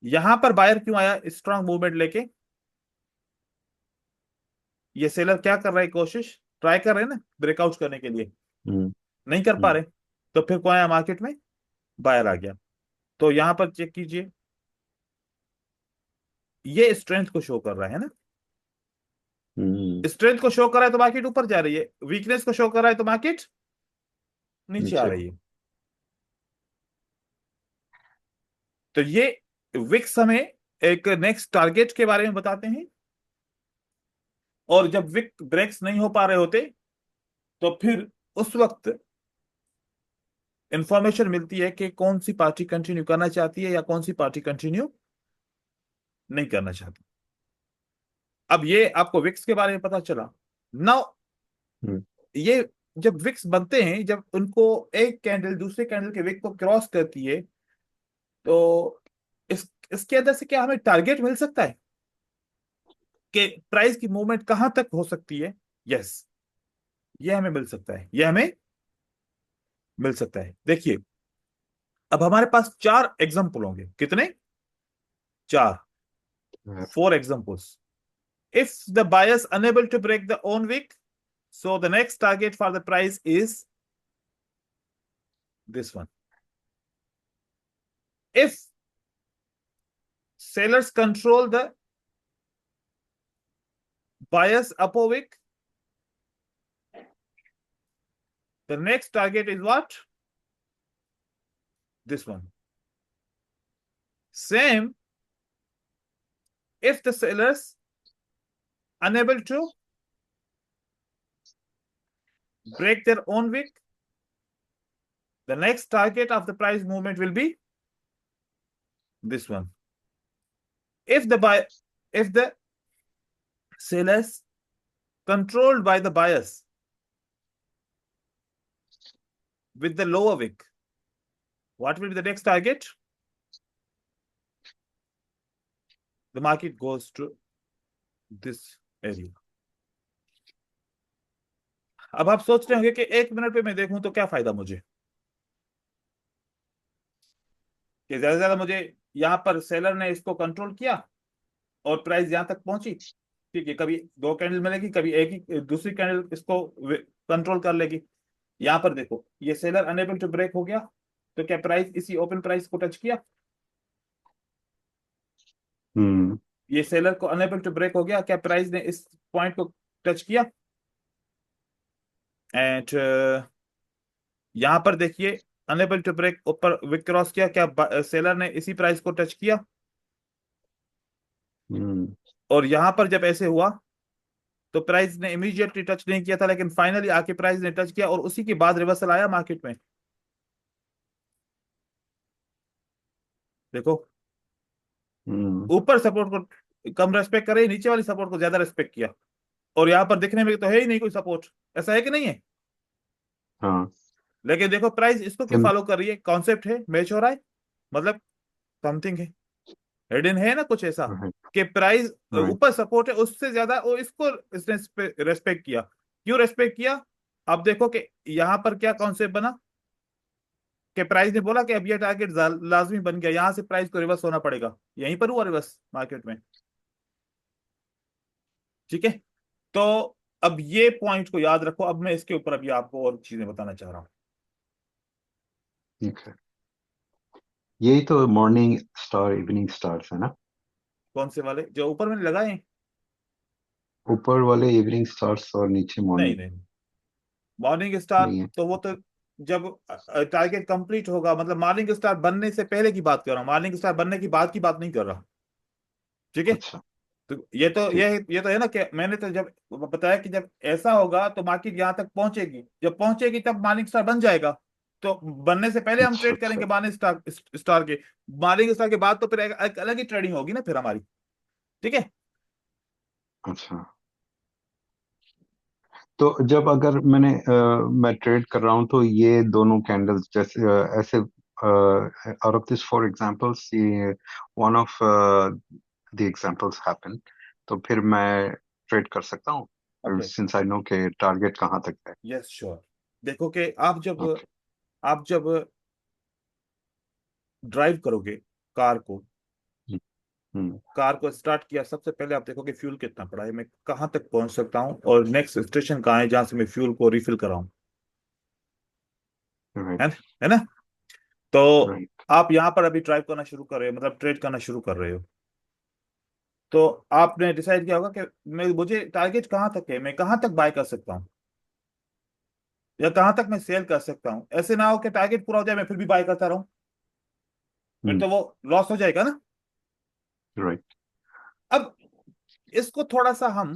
यहां पर बायर क्यों आया स्ट्रांग मूवमेंट लेके, ये सेलर क्या कर रहा है, कोशिश ट्राई कर रहे हैं ना ब्रेकआउट करने के लिए, हम्म, नहीं कर पा हम्म, रहे। तो फिर कौन आया मार्केट में, बायर आ गया। तो यहां पर चेक कीजिए, ये स्ट्रेंथ को शो कर रहा है ना, हम्म, स्ट्रेंथ को शो कर रहा है तो मार्केट ऊपर जा रही है, वीकनेस को शो कर रहा है तो मार्केट नीचे आ नीचे। रही है। तो ये विक्स हमें एक नेक्स्ट टारगेट के बारे में बताते हैं, और जब विक ब्रेक्स नहीं हो पा रहे होते तो फिर उस वक्त इंफॉर्मेशन मिलती है कि कौन सी पार्टी कंटिन्यू करना चाहती है या कौन सी पार्टी कंटिन्यू नहीं करना चाहती। अब ये आपको विक्स के बारे में पता चला। नाउ हम्म, ये जब विक्स बनते हैं, जब उनको एक कैंडल दूसरे कैंडल के विक को क्रॉस करती है, तो इसके अंदर से क्या हमें टारगेट मिल सकता है, कि प्राइस की मूवमेंट कहां तक हो सकती है, यस, ये हमें मिल सकता है, ये हमें मिल सकता है। देखिए, अब हमारे पास 4 एग्जाम्पल होंगे, कितने, 4, uh, 4 examples. If the buyers unable to break the own wick, so the next target for the price is this one. If sellers control the buyers upper wick, the next target is what? This one. Same, if the sellers unable to break their own wick, the next target of the price movement will be this one. If the sellers controlled by the buyers with the lower wick, what will be the next target? The market goes to this area. अब आप सोच रहे होंगे कि 1 minute पे मैं देखूं तो क्या फायदा मुझे, कि ज्यादा से ज्यादा मुझे यहां पर सेलर ने इसको कंट्रोल किया और प्राइस यहां तक पहुंची, ठीक है, कभी 2 कैंडल मिलेगी, कभी एक ही दूसरी कैंडल इसको कंट्रोल कर लेगी। यहां पर देखो, ये सेलर अनेबल टू ब्रेक हो गया, तो क्या प्राइस इसी ओपन प्राइस को टच किया? ये सेलर को अनेबल टू ब्रेक हो गया, क्या प्राइस ने इस पॉइंट को टच किया? एंड यहां पर देखिए, अनेबल टू ब्रेक ऊपर विक क्रॉस किया, क्या सेलर ने इसी प्राइस को टच किया? और यहां पर जब ऐसे हुआ तो प्राइस ने इमीडिएटली टच नहीं किया था, लेकिन फाइनली आके प्राइस ने टच किया और उसी के बाद रिवर्सल आया मार्केट में। देखो, ऊपर सपोर्ट को कम रेस्पेक्ट करे, नीचे वाली सपोर्ट को ज्यादा रेस्पेक्ट किया, और यहां पर दिखने में तो है ही नहीं कोई सपोर्ट, ऐसा है कि नहीं है? हाँ, लेकिन देखो प्राइस इसको क्यों फॉलो कर रही है, कॉन्सेप्ट है, मैच हो रहा है, मतलब समथिंग है, हिडन है ना कुछ ऐसा, राइट, कि प्राइस राइट, ऊपर सपोर्ट है, उससे ज्यादा वो इसको इसने रेस्पेक्ट किया। क्यों रेस्पेक्ट किया? अब देखो कि यहां पर क्या कॉन्सेप्ट बना, कि प्राइस ने बोला कि अब ये टारगेट लाजमी बन गया, यहां से प्राइस को रिवर्स होना पड़ेगा, यहीं पर हुआ रिवर्स मार्केट में, ठीक है। तो अब ये पॉइंट को याद रखो, अब मैं इसके ऊपर अभी आपको और चीजें बताना चाह रहा हूं। ठीक है। यही तो मॉर्निंग स्टार इवनिंग स्टार्स है ना? कौन से वाले जो ऊपर मैंने लगाए हैं? ऊपर वाले इवनिंग स्टार्स और नीचे नहीं मॉर्निंग नहीं, मॉर्निंग स्टार नहीं है? तो वो तो जब टारगेट कंप्लीट होगा, मतलब मॉर्निंग स्टार बनने से पहले की बात कर रहा हूँ, मॉर्निंग स्टार बनने की बाद की बात नहीं कर रहा, ठीक है। अच्छा, तो ये तो ठीक। ये तो है ना, कि मैंने तो जब बताया कि जब ऐसा होगा तो मार्केट यहाँ तक पहुंचेगी, जब पहुंचेगी तब मॉर्निंग स्टार बन जाएगा। तो बनने से पहले हम अच्छा, ट्रेड अच्छा, करेंगे मॉर्निंग स्टार के, मॉर्निंग स्टार के बाद तो फिर एक अलग ही ट्रेडिंग होगी ना फिर हमारी, ठीक है। अच्छा। तो जब अगर मैं ट्रेड कर रहा हूँ तो ये दोनों कैंडल्स जैसे ऐसे आउट ऑफ दिस 4 एग्जांपल्स, ये one of the examples happen, तो फिर मैं ट्रेड कर सकता हूँ ओके, सिंस आई नो के टारगेट कहाँ तक है। Yes sure. देखो कि ओके। आप जब ड्राइव करोगे कार को, हम्म। कार को स्टार्ट किया, सबसे पहले आप देखोगे फ्यूल कितना पड़ा है, मैं कहाँ तक पहुंच सकता हूँ, और नेक्स्ट स्टेशन कहाँ है जहां से मैं फ्यूल को रिफिल कराऊं, है राइट, है ना? तो राइट। आप यहाँ पर अभी ड्राइव करना शुरू कर रहे हो, मतलब ट्रेड करना शुरू कर रहे हो, तो आपने डिसाइड किया होगा कि मुझे टारगेट कहाँ तक है, मैं कहाँ तक बाय कर सकता हूँ, या कहाँ तक मैं सेल कर सकता हूँ। ऐसे ना हो कि टारगेट पूरा हो जाए मैं फिर भी बाय करता रहूं, फिर हम्म। तो वो लॉस हो जाएगा ना। राइट। अब इसको थोड़ा सा हम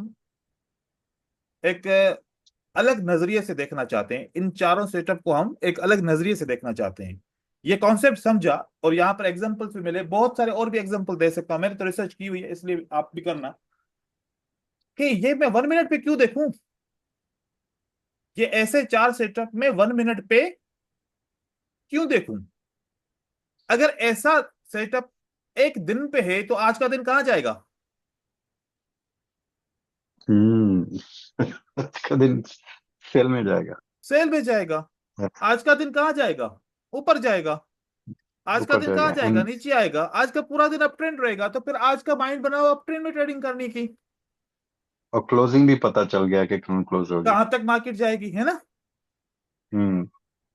एक अलग नजरिए से देखना चाहते हैं, इन चारों सेटअप को हम एक अलग नजरिए से देखना चाहते हैं। ये कॉन्सेप्ट समझा, और यहाँ पर एग्जांपल्स भी मिले, बहुत सारे और भी एग्जांपल दे सकता हूं, मैंने तो रिसर्च की हुई है, इसलिए आप भी करना, कि ये मैं 1 मिनट पे क्यों देखूं, ये ऐसे 4 सेटअप में 1 मिनट पे क्यों देखूं? अगर ऐसा सेटअप एक दिन पे है तो आज का दिन कहाँ जाएगा? हम्म। आज का दिन सेल में जाएगा। सेल में जाएगा। आज का दिन कहाँ जाएगा? ऊपर जाएगा। आज का ऊपर दिन कहाँ जाएगा जाएगा? एंड नीचे आएगा। आज का पूरा दिन अप ट्रेंड रहेगा, तो फिर आज का माइंड बना हुआ अप ट्रेंड में ट्रेडिंग करने की। और क्लोजिंग भी पता चल गया कि कौन क्लोज होगी। कहाँ तक मार्केट जाएगी, है ना? हम्म।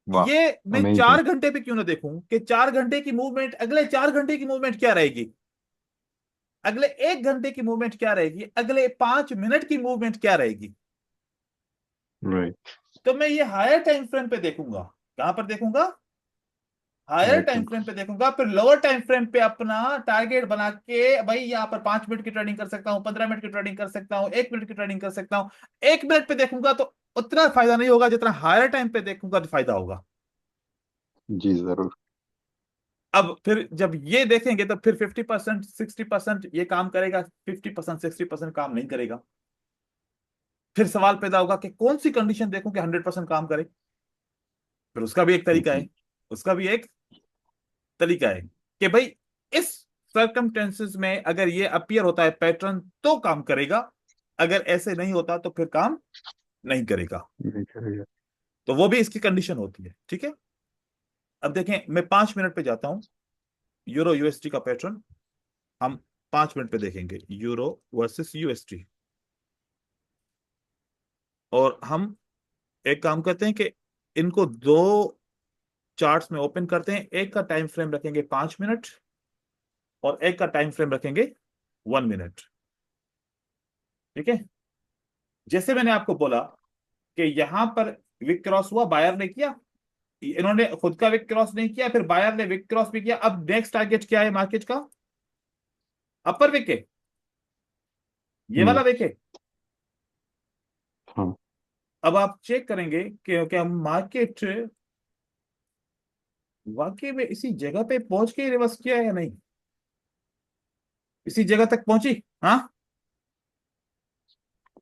वाह। ये मैं अमेजिंग। 4 घंटे पे क्यों ना देखूं कि 4 घंटे की मूवमेंट, अगले 4 घंटे की मूवमेंट क्या रहेगी, अगले 1 घंटे की मूवमेंट क्या रहेगी, अगले 5 मिनट की मूवमेंट क्या रहेगी। राइट। तो मैं ये हायर टाइम फ्रेम पे देखूंगा। कहां पर देखूंगा? Higher right. टाइम फ्रेम पे देखूंगा। फिर लोअर टाइम फ्रेम पे अपना टारगेट बना के, भाई यहाँ पर 5 मिनट की ट्रेडिंग कर सकता हूँ, 15 मिनट की ट्रेडिंग कर सकता हूँ, 1 मिनट की ट्रेडिंग कर सकता हूँ। 1 मिनट पे देखूंगा तो उतना फायदा नहीं होगा जितना हायर टाइम पे देखूंगा तो फायदा होगा। जी जरूर। अब फिर जब ये देखेंगे तो फिर 50% 60% ये काम करेगा, 50% 60% काम नहीं करेगा। फिर सवाल पैदा होगा कि कौन सी कंडीशन देखूं कि 100% काम करे। फिर उसका भी एक तरीका हम्म। है। उसका भी एक तरीका है कि भाई इस सर्कमस्टेंसेस में अगर ये अपीयर होता है पैटर्न तो काम करेगा, अगर ऐसे नहीं होता तो फिर काम नहीं करेगा। नहीं करेगा। तो वो भी इसकी कंडीशन होती है, ठीक है। अब देखें, मैं 5 मिनट पे जाता हूं। यूरो यूएसटी का पैटर्न हम 5 मिनट पे देखेंगे, यूरो वर्सेस यूएसटी। और हम एक काम करते हैं कि इनको दो चार्ट्स में ओपन करते हैं। एक का टाइम फ्रेम रखेंगे 5 मिनट और एक का टाइम फ्रेम रखेंगे 1 मिनट, ठीक है। जैसे मैंने आपको बोला कि यहां पर विक क्रॉस हुआ, बायर ने किया, इन्होंने खुद का विक क्रॉस नहीं किया, फिर बायर ने विक क्रॉस भी किया। अब नेक्स्ट टारगेट क्या है मार्केट का? अपर विक है, ये वाला हम्म। विक है। हाँ। अब आप चेक करेंगे कि क्या मार्केट वाकई में इसी जगह पे पहुंच के रिवर्स किया है या नहीं, इसी जगह तक पहुंची। हाँ,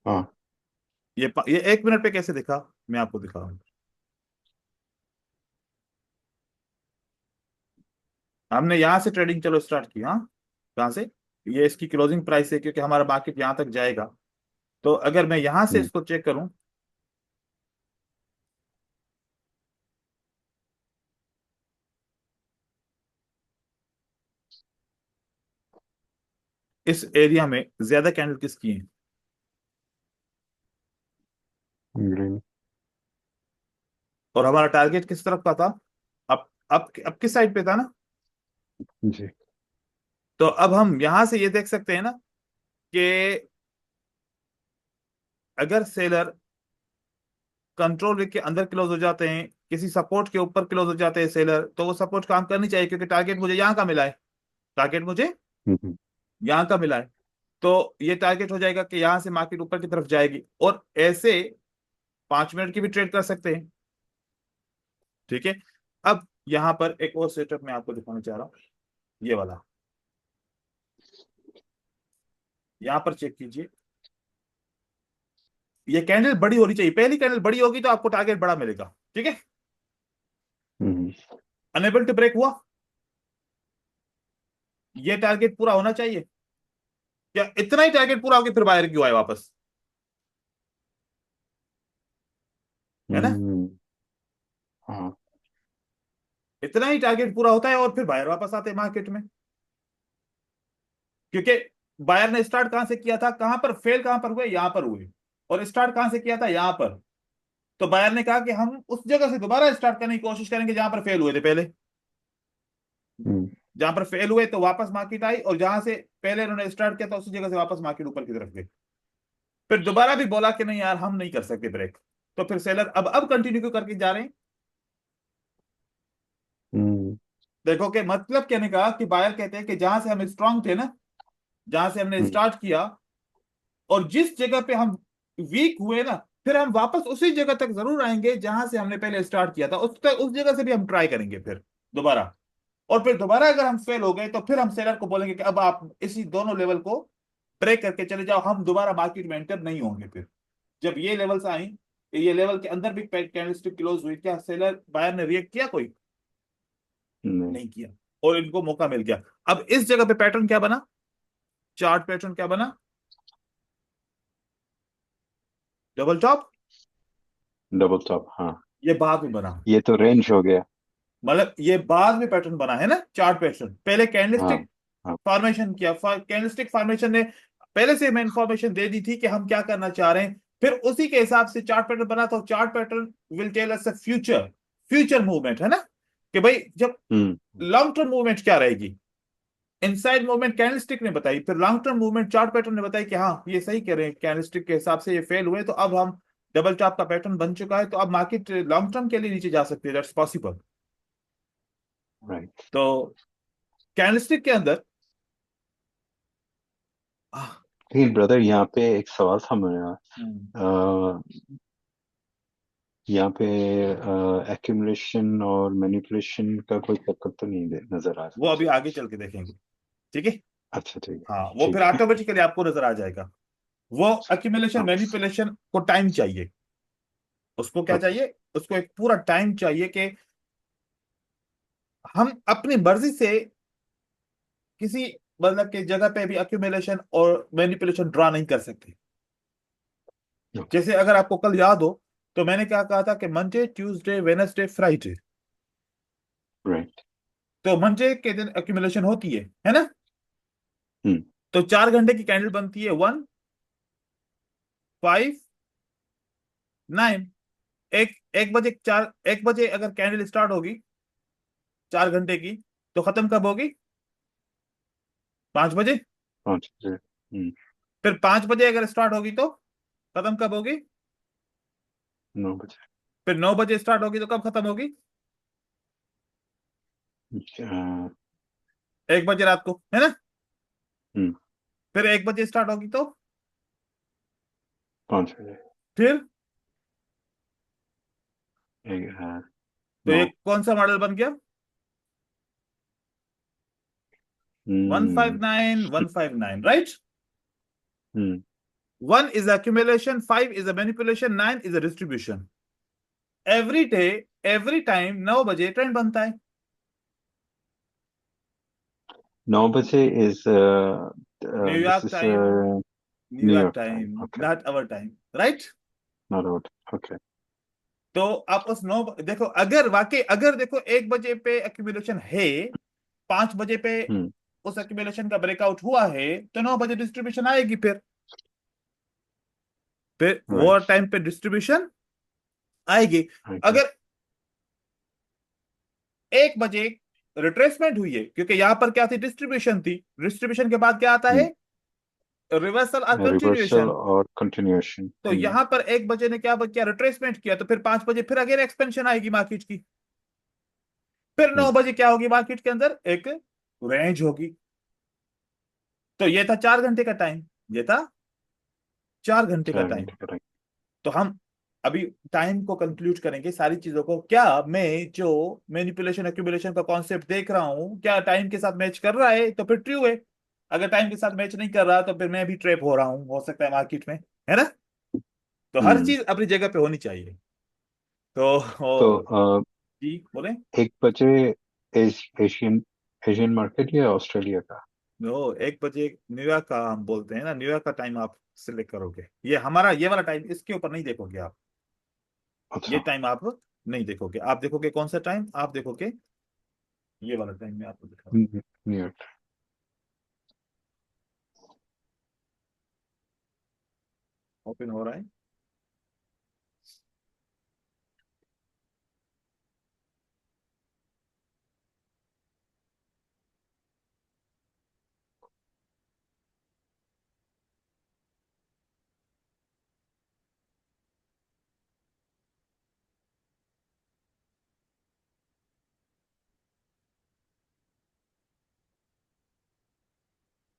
हाँ। ये 1 मिनट पे कैसे दिखा, मैं आपको दिखा रहा हूं। हमने यहां से ट्रेडिंग चलो स्टार्ट की, हाँ। कहां से? ये इसकी क्लोजिंग प्राइस है, क्योंकि हमारा मार्केट यहां तक जाएगा। तो अगर मैं यहां से हम्म। इसको चेक करूं, इस एरिया में ज्यादा कैंडल किसकी है? ग्रीन। और हमारा टारगेट किस तरफ का था? अब किस साइड पे था ना? जी। तो अब हम यहां से ये देख सकते हैं ना कि अगर सेलर कंट्रोल वीक के अंदर क्लोज हो जाते हैं, किसी सपोर्ट के ऊपर क्लोज हो जाते हैं सेलर, तो वो सपोर्ट काम करनी चाहिए, क्योंकि टारगेट मुझे यहां का मिला है। टारगेट मुझे हम्म। यहां का मिला है। तो ये टारगेट हो जाएगा कि यहां से मार्केट ऊपर की तरफ जाएगी। और ऐसे 5 मिनट की भी ट्रेड कर सकते हैं, ठीक है। अब यहां पर एक और सेटअप मैं आपको दिखाना चाह रहा हूं, ये वाला। यहां पर चेक कीजिए, ये कैंडल बड़ी होनी चाहिए। पहली कैंडल बड़ी होगी तो आपको टारगेट बड़ा मिलेगा, ठीक है। हम्म। अनेबल टू ब्रेक हुआ, ये टारगेट पूरा होना चाहिए। क्या इतना ही टारगेट पूरा होकर फिर बाहर क्यों आए वापस? है ना? हम्म। हाँ। इतना ही टारगेट पूरा होता है और फिर बाहर वापस आते हैं मार्केट में। क्योंकि बायर ने स्टार्ट कहां से किया था, कहां पर फेल, कहां पर हुए, यहां पर हुए। और स्टार्ट कहां से किया था, यहां पर। तो बायर ने कहा कि हम उस जगह से दोबारा स्टार्ट करने की कोशिश करेंगे जहां पर फेल हुए थे पहले। हम्म। जहां पर फेल हुए तो वापस मार्केट आई, और जहां से पहले उन्होंने स्टार्ट किया था उसी जगह से वापस मार्केट ऊपर की तरफ गई। फिर दोबारा भी बोला कि नहीं यार, हम नहीं कर सकते ब्रेक। तो फिर सेलर अब कंटिन्यू क्यों करके जा रहे हैं? हम्म। देखो कि मतलब कहने का कि बायर कहते हैं कि जहां से हम स्ट्रांग थे ना, जहां से हमने हम्म। स्टार्ट किया, और जिस जगह पे हम वीक हुए ना, फिर हम वापस उसी जगह तक जरूर आएंगे जहां से हमने पहले स्टार्ट किया था। उस जगह से भी हम ट्राई करेंगे फिर दोबारा। और फिर दोबारा अगर हम फेल हो गए तो फिर हम सेलर को बोलेंगे कि अब आप इसी दोनों लेवल को ब्रेक करके चले जाओ, हम दोबारा मार्केट में एंटर नहीं होंगे फिर। जब ये लेवल्स आई, ये लेवल के अंदर भी कैंडलस्टिक क्लोज हुई, क्या सेलर बायर ने रिएक्ट किया? कोई नहीं। नहीं किया। और इनको मौका मिल गया। अब इस जगह पे पैटर्न क्या बना? चार्ट पैटर्न क्या बना? डबल टॉप डबल टॉप, हाँ। ये बाद में बना, ये तो रेंज हो गया। मतलब ये बाद में पैटर्न बना है ना, चार्ट पैटर्न। पहले हाँ। कैंडलस्टिक हाँ। फॉर्मेशन किया, कैंडलस्टिक फॉर्मेशन ने पहले से हमें इंफॉर्मेशन दे दी थी कि हम क्या करना चाह रहे हैं, फिर उसी के हिसाब से चार्ट पैटर्न बना। तो chart pattern will tell us a future, future movement है ना, कि भाई जब हम्म। लॉन्ग टर्म मूवमेंट क्या रहेगी, इनसाइड मूवमेंट कैंडलस्टिक ने बताई, फिर long term movement chart pattern ने बताई कि हाँ ये सही कह रहे हैं, कैंडलस्टिक के हिसाब से ये फेल हुए, तो अब हम डबल टॉप का पैटर्न बन चुका है, तो अब मार्केट लॉन्ग टर्म के लिए नीचे जा सकती है, दैट्स पॉसिबल। राइट। तो कैंडलस्टिक के अंदर लेकिन ब्रदर, यहाँ पे एक सवाल था मेरा। हम्म, यहाँ पे एक्यूमुलेशन और मैनिपुलेशन का कोई चक्कर तो नहीं नजर आ वो रहा अभी मुझे। आगे चल के देखेंगे, ठीक है। अच्छा, ठीक है। हाँ वो फिर ठीक है। ऑटोमेटिकली आपको नजर आ जाएगा। वो अक्यूमुलेशन हाँ। मैनिपुलेशन को टाइम चाहिए, उसको क्या ओके। चाहिए, उसको एक पूरा टाइम चाहिए कि हम अपनी मर्जी से किसी मतलब की जगह पे भी अक्यूमुलेशन और मैनिपुलेशन ड्रा नहीं कर सकते। ओके। जैसे अगर आपको कल याद हो, तो मैंने क्या कहा था कि Monday Tuesday Wednesday Friday, right. तो मंडे के दिन अक्यूमुलेशन होती है ना। हम्म। तो 4 घंटे की कैंडल बनती है, 1, 5, 9। एक एक बजे, 1 बजे अगर कैंडल स्टार्ट होगी 4 घंटे की, तो खत्म कब होगी, 5 बजे। 5 बजे। फिर 5 बजे अगर स्टार्ट होगी तो खत्म कब होगी, 9 बजे। फिर 9 बजे स्टार्ट होगी तो कब खत्म होगी, 1 बजे रात को, है ना। हम्म। फिर 1 बजे स्टार्ट होगी तो 5 बजे। फिर, तो 9। ये कौन सा मॉडल बन गया, 159 159, right. Hmm. 1 is accumulation, 5 is a manipulation, 9 is a distribution। Every day, every time 9 बजे ट्रेंड बनता है। 9 बजे is this New York is time, New York New York time. Time, okay. Not our time, right. Not out. Okay. तो आप उस 9 देखो, अगर वाकई अगर देखो 1 बजे पे एक्यूमुलेशन है, 5 बजे पे हम्म। उस एक्यूमुलेशन का ब्रेकआउट हुआ है, तो 9 बजे डिस्ट्रीब्यूशन आएगी। फिर वो राइट। टाइम पे डिस्ट्रीब्यूशन आएगी। ओके। अगर 1 बजे रिट्रेसमेंट हुई है, क्योंकि यहां पर क्या थी, डिस्ट्रीब्यूशन थी, डिस्ट्रीब्यूशन के बाद क्या आता है, रिवर्सल और रिवर्सल कंटिन्यूएशन। और कंटिन्यूएशन। तो यहां पर 1 बजे ने क्या किया, रिट्रेसमेंट किया, तो फिर 5 बजे फिर अगेन एक्सपेंशन आएगी मार्केट की। फिर नौ हम्म। बजे क्या होगी, मार्केट के अंदर एक रेंज होगी। तो ये था 4 घंटे का टाइम, ये था 4 घंटे का 4 घंटे टाइम। का टाइम। तो हम अभी टाइम को कंक्लूड करेंगे, सारी चीजों को, क्या मैं जो मैनिपुलेशन एक्यूमुलेशन का कॉन्सेप्ट देख रहा हूं, क्या टाइम के साथ मैच कर रहा है, तो फिर ट्रू है। अगर टाइम के साथ मैच नहीं कर रहा, तो फिर मैं भी ट्रैप हो रहा हूँ, हो सकता है मार्केट में, है ना। तो हर हम्म। चीज अपनी जगह पे होनी चाहिए। तो तो जी बोले। 1 बजे एशियन एशियन मार्केट या ऑस्ट्रेलिया का? 1 बजे न्यूयॉर्क का हम बोलते हैं ना, न्यूयॉर्क का टाइम आप सिलेक्ट करोगे, ये हमारा ये वाला टाइम, इसके ऊपर नहीं देखोगे आप। ये अच्छा। टाइम आप नहीं देखोगे, आप देखोगे कौन सा टाइम, आप देखोगे ये वाला टाइम मैं आपको दिखा रहा हूँ। न्यूयॉर्क। ओपन हो रहा है।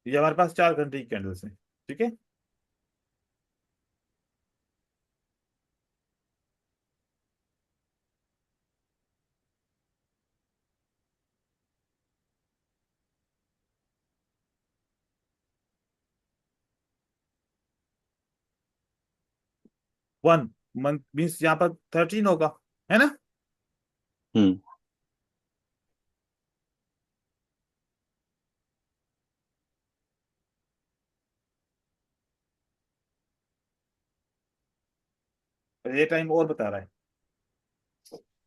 ये हमारे पास 4 घंटे की कैंडल्स है, ठीक है। वन मंथ मीन्स यहाँ पर 13 होगा, है ना। हम्म। ये टाइम और बता रहा है,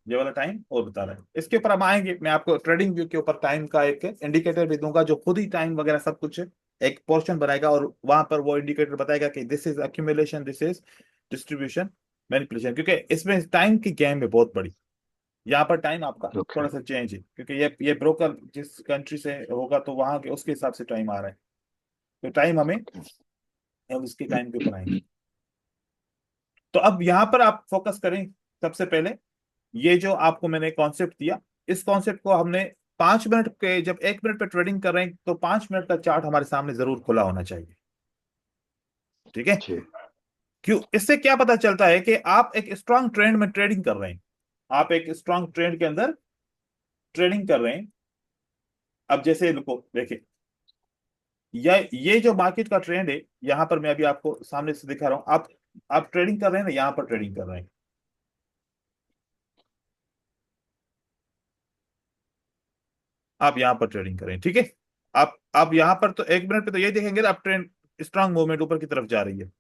ये वाला टाइम और बता रहा है। इसके ऊपर हम आएंगे, मैं आपको ट्रेडिंग व्यू के ऊपर टाइम का एक इंडिकेटर भी दूंगा जो खुद ही टाइम वगैरह सब कुछ एक पोर्शन बनाएगा, और वहां पर वो इंडिकेटर बताएगा कि this is accumulation, this is distribution, manipulation, क्योंकि इसमें टाइम की गेम है बहुत बड़ी। यहाँ पर टाइम आपका ओके। थोड़ा सा चेंज है, क्योंकि ये ब्रोकर जिस कंट्री से होगा तो वहां के उसके हिसाब से टाइम आ रहा है, तो टाइम हमें, हम इसके टाइम के ऊपर आएंगे। तो अब यहाँ पर आप फोकस करें सबसे पहले, ये जो आपको मैंने कॉन्सेप्ट दिया, इस कॉन्सेप्ट को हमने 5 मिनट के, जब 1 मिनट पे ट्रेडिंग कर रहे हैं तो 5 मिनट का चार्ट हमारे सामने जरूर खुला होना चाहिए। ठीक है? जी। क्यों? इससे क्या पता चलता है कि आप एक स्ट्रांग ट्रेंड में ट्रेडिंग कर रहे हैं, आप एक स्ट्रांग ट्रेंड के अंदर ट्रेडिंग कर रहे हैं। अब जैसे रुको देखिए, ये जो मार्केट का ट्रेंड है, यहां पर मैं अभी आपको सामने से दिखा रहा हूं, आप ट्रेडिंग कर रहे हैं ना, यहां पर ट्रेडिंग कर रहे हैं, आप यहां पर ट्रेडिंग करें। ठीक है? आप यहां पर तो 1 मिनट पे तो ये देखेंगे ना, आप ट्रेंड स्ट्रांग मूवमेंट ऊपर की तरफ जा रही है।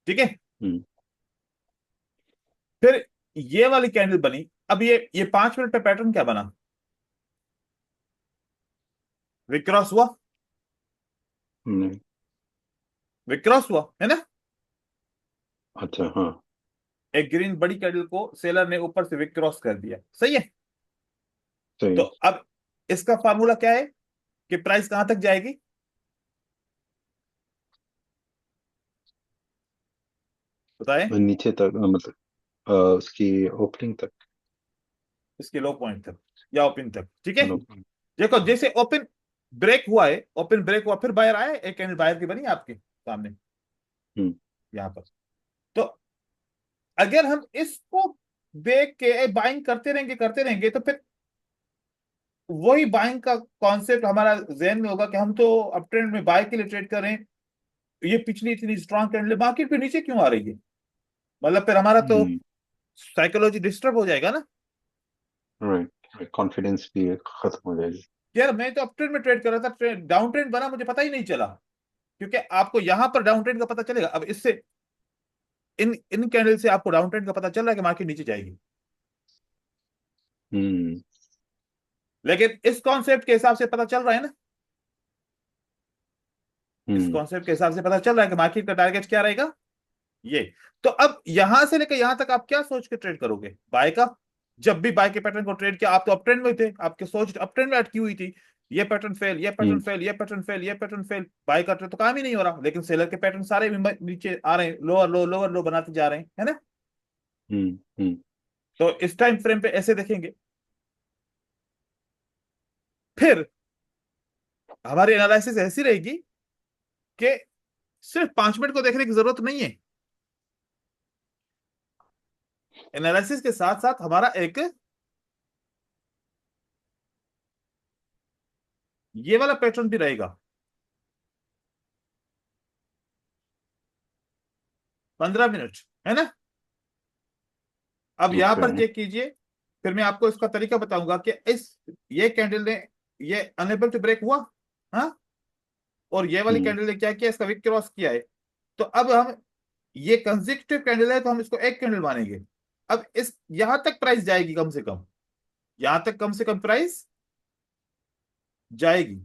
ठीक है? हम्म। फिर ये वाली कैंडल बनी, अब ये 5 मिनट पे पैटर्न क्या बना? विक्रॉस हुआ, नहीं। विक्रॉस हुआ है ना? अच्छा, हाँ। एक ग्रीन बड़ी कैंडल को सेलर ने ऊपर से विक्रॉस कर दिया, सही है? सही तो है। अब इसका फार्मूला क्या है कि प्राइस कहां तक जाएगी? बताएं। नीचे तक, मतलब उसकी ओपनिंग तक। इसके लो पॉइंट तक या ओपन तक। ठीक है? लो। देखो जैसे ओपन ब्रेक हुआ है, ओपन ब्रेक हुआ, फिर बायर आया, एक कैंडल बायर की बनी आपके सामने हम्म। यहां पर। तो अगर हम इसको देख के बाइंग करते रहेंगे तो फिर वही बाइंग का कॉन्सेप्ट हमारा जहन में होगा कि हम तो अप ट्रेंड में बाय के लिए ट्रेड कर रहे हैं, ये पिछली इतनी स्ट्रांग कैंडल मार्केट पे नीचे क्यों आ रही है? मतलब फिर हमारा तो हम्म। साइकोलॉजी डिस्टर्ब हो जाएगा ना। राइट, कॉन्फिडेंस भी खत्म हो जाएगी। यार मैं तो अप ट्रेंड में ट्रेड कर रहा था, ट्रेड डाउन ट्रेंड बना मुझे पता ही नहीं चला, क्योंकि आपको यहां पर डाउन ट्रेंड का पता चलेगा। अब इससे इन इन कैंडल से आपको डाउन ट्रेंड का पता चल रहा है कि मार्केट नीचे जाएगी, हम्म। लेकिन इस कॉन्सेप्ट के हिसाब से पता चल रहा है ना, इस हम्म। कॉन्सेप्ट के हिसाब से पता चल रहा है कि मार्केट का टारगेट क्या रहेगा, ये। तो अब यहां से लेकर यहां तक आप क्या सोच के ट्रेड करोगे? बाय का। जब भी बाय के पैटर्न को ट्रेड किया, आप तो अप ट्रेंड में थे, आपकी सोच अप ट्रेंड में अटकी हुई थी, ये पैटर्न फेल, ये पैटर्न हम्म। फेल, ये पैटर्न फेल, ये पैटर्न फेल, बाय का ट्रेड तो काम ही नहीं हो रहा। लेकिन सेलर के पैटर्न सारे भी नीचे आ रहे हैं, लोअर लो लोअर लो बनाते जा रहे हैं, है ना? हम्म। हम्म। तो इस टाइम फ्रेम पे ऐसे देखेंगे, फिर हमारी एनालिसिस ऐसी रहेगी कि सिर्फ 5 मिनट को देखने की जरूरत नहीं है, एनालिसिस के साथ साथ हमारा एक ये वाला पैटर्न भी रहेगा, 15 मिनट, है ना? अब यहां ओके। पर चेक कीजिए, फिर मैं आपको इसका तरीका बताऊंगा कि इस ये कैंडल ने ये अनेबल टू ब्रेक हुआ, हाँ, और ये वाली हम्म। कैंडल ने क्या किया, इसका विक क्रॉस किया है। तो अब हम, ये कंसेक्यूटिव कैंडल है तो हम इसको एक कैंडल मानेंगे। अब इस यहां तक प्राइस जाएगी, कम से कम यहां तक कम से कम प्राइस जाएगी,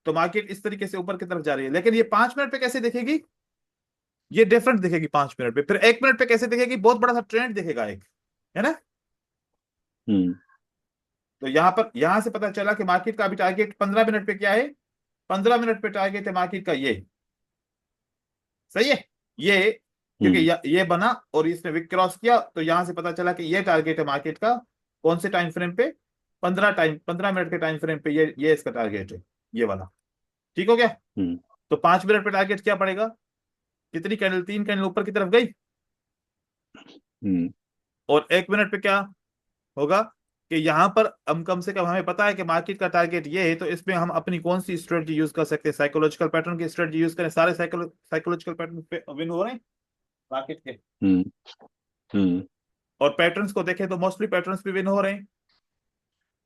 तो मार्केट इस तरीके से ऊपर की तरफ जा रही है। लेकिन ये 5 मिनट पे कैसे दिखेगी? ये डिफरेंट दिखेगी 5 मिनट पे। फिर 1 मिनट पे कैसे दिखेगी? बहुत बड़ा सा ट्रेंड दिखेगा एक, है ना? हम्म। तो यहां पर, यहां से पता चला कि मार्केट का अभी टारगेट 15 मिनट पे क्या है, 15 मिनट पे टारगेट है मार्केट का ये, सही है? ये, क्योंकि हम्म। ये बना और इसने विक क्रॉस किया, तो यहां से पता चला कि ये टारगेट है मार्केट का, कौन से टाइम फ्रेम पे? 15 मिनट के टाइम फ्रेम पे ये इसका टारगेट है, ये वाला। ठीक हो गया? हम्म। तो 5 मिनट पे टारगेट क्या पड़ेगा? कितनी कैंडल? 3 कैंडल ऊपर की तरफ गई, हम्म। और 1 मिनट पे क्या होगा कि यहां पर हम कम से कम हमें पता है कि मार्केट का टारगेट ये है, तो इसमें हम अपनी कौन सी स्ट्रेटजी यूज कर सकते हैं? साइकोलॉजिकल पैटर्न की स्ट्रेटजी यूज करें, सारे साइकोलॉजिकल पैटर्न पे विन हो रहे हैं मार्केट के, हम्म। हम्म। और पैटर्न्स को देखें तो मोस्टली पैटर्न्स भी विन हो रहे हैं,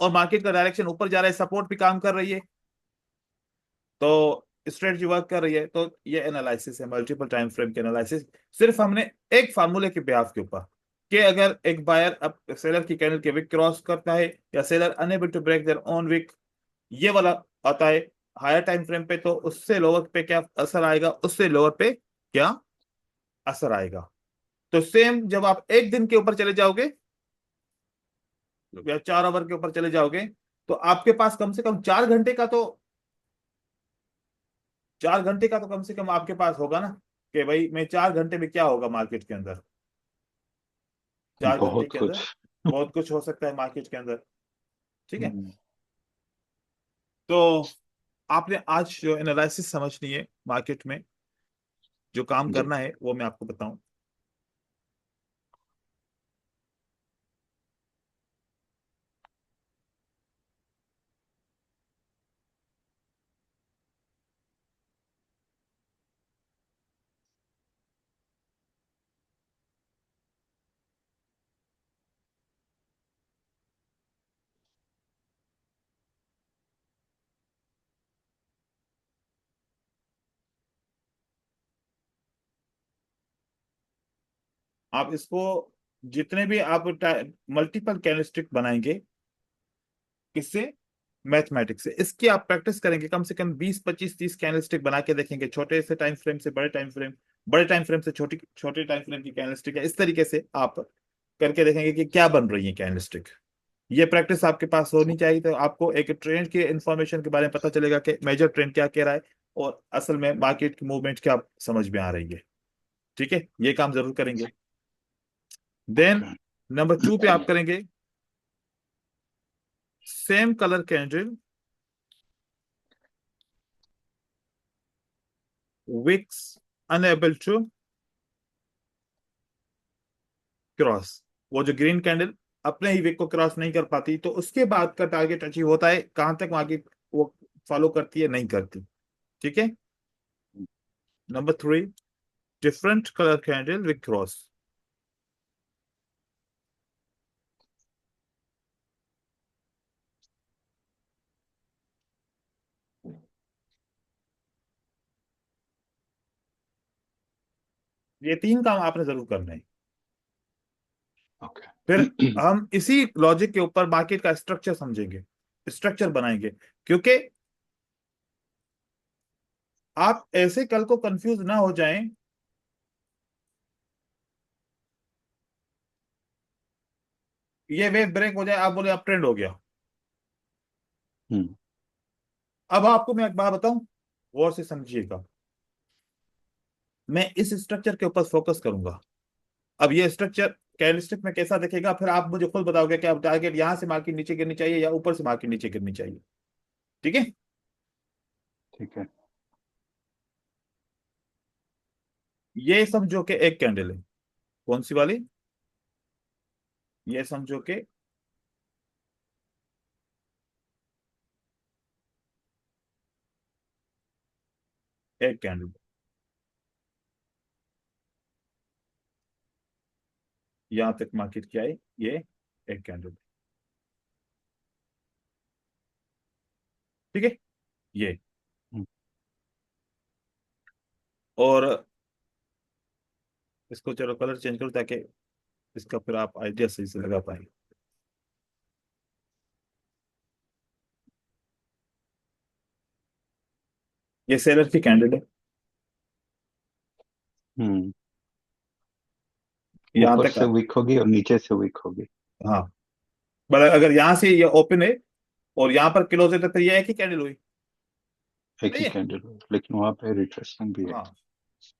और मार्केट का डायरेक्शन ऊपर जा रहा है, सपोर्ट भी काम कर रही है। तो स्ट्रेटजी वर्क कर रही है, तो ये एनालिसिस है, मल्टीपल टाइम फ्रेम के एनालिसिस। सिर्फ हमने एक फार्मूले के ब्याज के ऊपर, कि अगर एक बायर अब सेलर की कैंडल के विक क्रॉस करता है, या seller unable to break their own wick, ये वाला आता है हायर टाइम फ्रेम पे, तो उससे लोअर पे क्या असर आएगा, उससे लोअर पे क्या असर आएगा। तो सेम जब आप एक दिन के ऊपर चले जाओगे या 4 आवर के ऊपर चले जाओगे, तो आपके पास कम से कम 4 घंटे का तो, 4 घंटे का तो कम से कम आपके पास होगा ना, कि भाई मैं 4 घंटे में क्या होगा मार्केट के अंदर। 4 घंटे बहुत के अंदर कुछ। बहुत कुछ हो सकता है मार्केट के अंदर। ठीक है। हम्म, तो आपने आज जो एनालिसिस समझनी है मार्केट में, जो काम जी। करना है वो मैं आपको बताऊं। आप इसको, जितने भी आप मल्टीपल कैंडलस्टिक बनाएंगे, किससे, मैथमेटिक्स से, इसकी आप प्रैक्टिस करेंगे, कम से कम 20 25 30 कैंडलस्टिक बना के देखेंगे, छोटे से टाइम फ्रेम से बड़े टाइम फ्रेम, बड़े टाइम फ्रेम से छोटी छोटे टाइम फ्रेम की कैंडलस्टिक है, इस तरीके से आप करके देखेंगे कि क्या बन रही है कैंडलस्टिक। ये प्रैक्टिस आपके पास होनी चाहिए, तो आपको एक ट्रेंड के इंफॉर्मेशन के बारे में पता चलेगा कि मेजर ट्रेंड क्या कह रहा है, और असल में मार्केट की मूवमेंट क्या समझ में आ रही है। ठीक है, ये काम जरूर करेंगे। Then okay. नंबर 2 पे आप करेंगे same colour candle wicks unable to cross. वो जो ग्रीन कैंडल अपने ही विक को क्रॉस नहीं कर पाती, तो उसके बाद का टारगेट अचीव होता है, कहां तक मार्केट वो फॉलो करती है, नहीं करती। ठीक है। Number 3, different colour candle wick cross. ये 3 काम आपने जरूर करना है। ओके। फिर हम इसी लॉजिक के ऊपर मार्केट का स्ट्रक्चर समझेंगे, स्ट्रक्चर बनाएंगे, क्योंकि आप ऐसे कल को कंफ्यूज ना हो जाएं, ये वेव ब्रेक हो जाए, आप बोले अब ट्रेंड हो गया। हम्म। अब आपको मैं एक बात बताऊं, गौर से समझिएगा। मैं इस स्ट्रक्चर के ऊपर फोकस करूंगा। अब ये स्ट्रक्चर कैंडलस्टिक में कैसा दिखेगा, फिर आप मुझे खुद बताओगे कि अब टारगेट यहां से मार्केट नीचे गिरनी चाहिए या ऊपर से मार्केट नीचे गिरनी चाहिए। ठीक है। ठीक है। ये समझो कि एक कैंडल है, कौन सी वाली, ये समझो कि एक कैंडल, यहां तक मार्केट क्या है, ये एक कैंडल। ठीक है, ये। हम्म, और इसको चलो कलर चेंज करो, ताकि इसका फिर आप आइडिया सही से लगा पाए। ये सेलर की कैंडल है, हम्म। यहां ऊपर तक। से वीक होगी और नीचे से वीक होगी। हाँ, मतलब अगर यहां से ये ओपन है और यहाँ पर क्लोज है, तो फिर ये एक ही कैंडल हुई। एक सही ही है। कैंडल, लेकिन वहां पे रिट्रेसमेंट भी है। हाँ,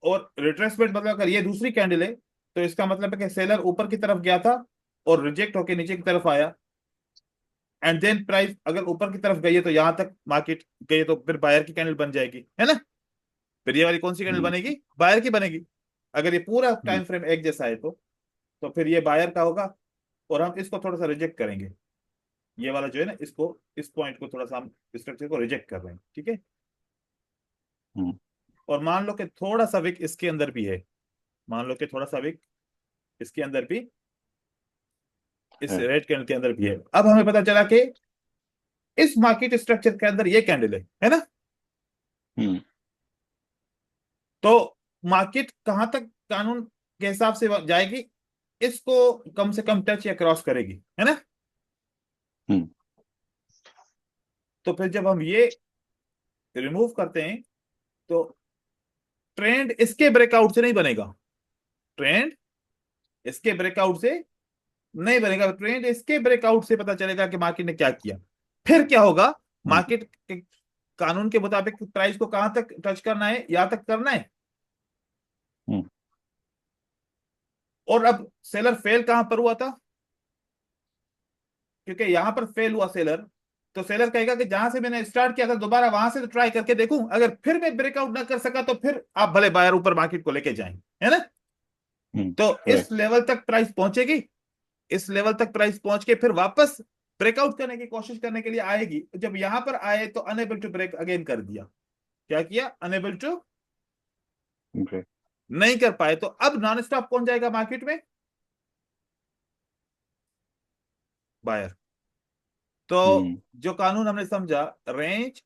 और रिट्रेसमेंट मतलब अगर ये दूसरी कैंडल है, तो इसका मतलब है कि सेलर ऊपर की तरफ गया था और रिजेक्ट होके नीचे की तरफ आया, एंड देन प्राइस अगर ऊपर की तरफ गई है, तो यहां तक मार्केट गई है, तो फिर बायर की कैंडल बन जाएगी, है ना। फिर ये वाली कौन सी कैंडल हम्म, बनेगी, बायर की बनेगी। अगर ये पूरा हम्म, टाइम फ्रेम एक जैसा है, तो फिर ये बायर का होगा। और हम इसको थोड़ा सा रिजेक्ट करेंगे, ये वाला जो है ना, इसको, इस पॉइंट को थोड़ा सा हम स्ट्रक्चर को रिजेक्ट कर रहे हैं। ठीक है। हम्म, और मान लो कि थोड़ा सा विक इसके अंदर भी है, मान लो कि थोड़ा सा विक इसके अंदर भी, इस है। रेड कैंडल के अंदर भी है। अब हमें पता चला कि इस मार्केट स्ट्रक्चर के अंदर ये कैंडल है ना। हम्म, तो मार्केट कहां तक कानून के हिसाब से जाएगी, इसको कम से कम टच या क्रॉस करेगी, है ना। हम्म तो फिर जब हम ये रिमूव करते हैं तो ट्रेंड इसके ब्रेकआउट से नहीं बनेगा, ट्रेंड इसके ब्रेकआउट से नहीं बनेगा, ट्रेंड इसके ब्रेकआउट से पता चलेगा कि मार्केट ने क्या किया। फिर क्या होगा, हम्म मार्केट के कानून के मुताबिक प्राइस को कहां तक टच करना है, यहां तक करना है। हम्म और अब सेलर फेल कहां पर हुआ था, क्योंकि यहां पर फेल हुआ सेलर, तो सेलर कहेगा कि जहां से मैंने स्टार्ट किया था दोबारा वहां से तो ट्राई करके देखूं, अगर फिर मैं ब्रेकआउट ना कर सका तो फिर आप भले बायर ऊपर मार्केट को लेके जाएं, है ना। तो इस करेक्ट। लेवल तक प्राइस पहुंचेगी, इस लेवल तक प्राइस पहुंच के फिर वापस ब्रेकआउट करने की कोशिश करने के लिए आएगी। जब यहां पर आए तो अनेबल टू ब्रेक अगेन कर दिया, क्या किया, अनेबल टू, ग्रेट। नहीं कर पाए, तो अब नॉन स्टॉप कौन जाएगा मार्केट में, बायर। तो हम्म जो कानून हमने समझा, रेंज